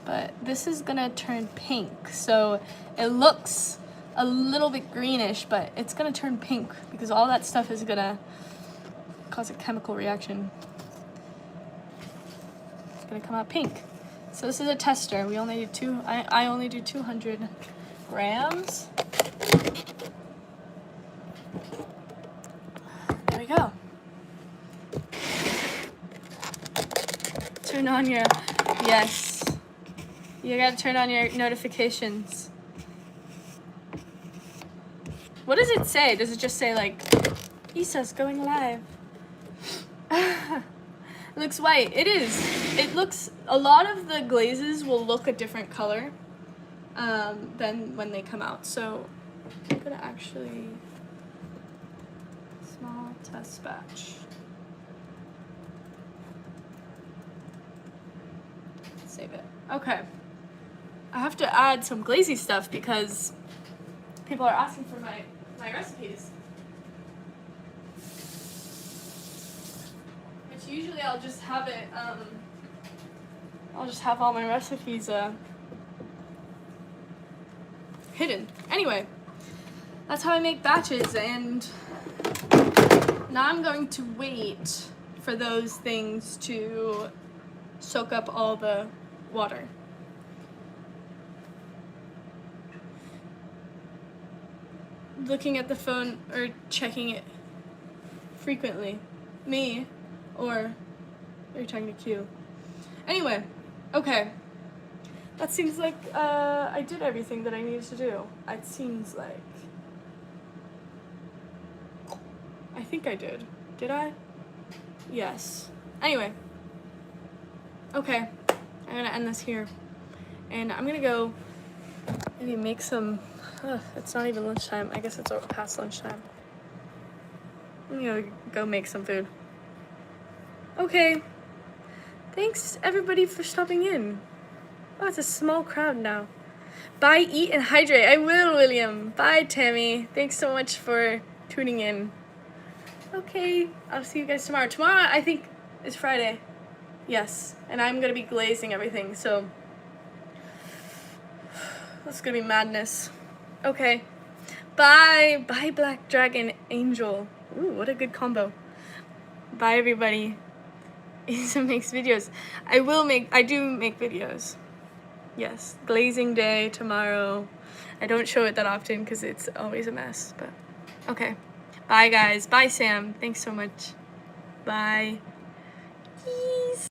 But this is gonna turn pink, so it looks a little bit greenish, but it's gonna turn pink because all that stuff is gonna cause a chemical reaction. It's gonna come out pink. So this is a tester. We only do I only do 200 grams. There we go. Turn on your, yes. You gotta turn on your notifications. What does it say? Does it just say like, Isa's going live? It looks white. It is. It looks, a lot of the glazes will look a different color than when they come out. So I'm gonna actually, small test batch. Save it. Okay. I have to add some glazy stuff because people are asking for my recipes. Which usually I'll just have it, I'll just have all my recipes hidden. Anyway, that's how I make batches, and now I'm going to wait for those things to soak up all the water. Looking at the phone or checking it frequently. Me, or are you talking to Q? Anyway, okay. That seems like I did everything that I needed to do. It seems like. I think I did. Did I? Yes. Anyway. Okay. I'm gonna end this here. And I'm gonna go maybe make some, it's not even lunchtime. I guess it's past lunchtime. I'm gonna go make some food. Okay. Thanks everybody for stopping in. Oh, it's a small crowd now. Bye, eat, and hydrate. I will, William. Bye, Tammy. Thanks so much for tuning in. Okay, I'll see you guys tomorrow. Tomorrow, I think, is Friday. Yes, and I'm gonna be glazing everything, so that's gonna be madness. Okay, bye. Bye, Black Dragon Angel. Ooh, what a good combo. Bye, everybody. Isa makes videos. I do make videos. Yes, glazing day tomorrow. I don't show it that often because it's always a mess, but okay. Bye, guys. Bye, Sam. Thanks so much. Bye. Peace.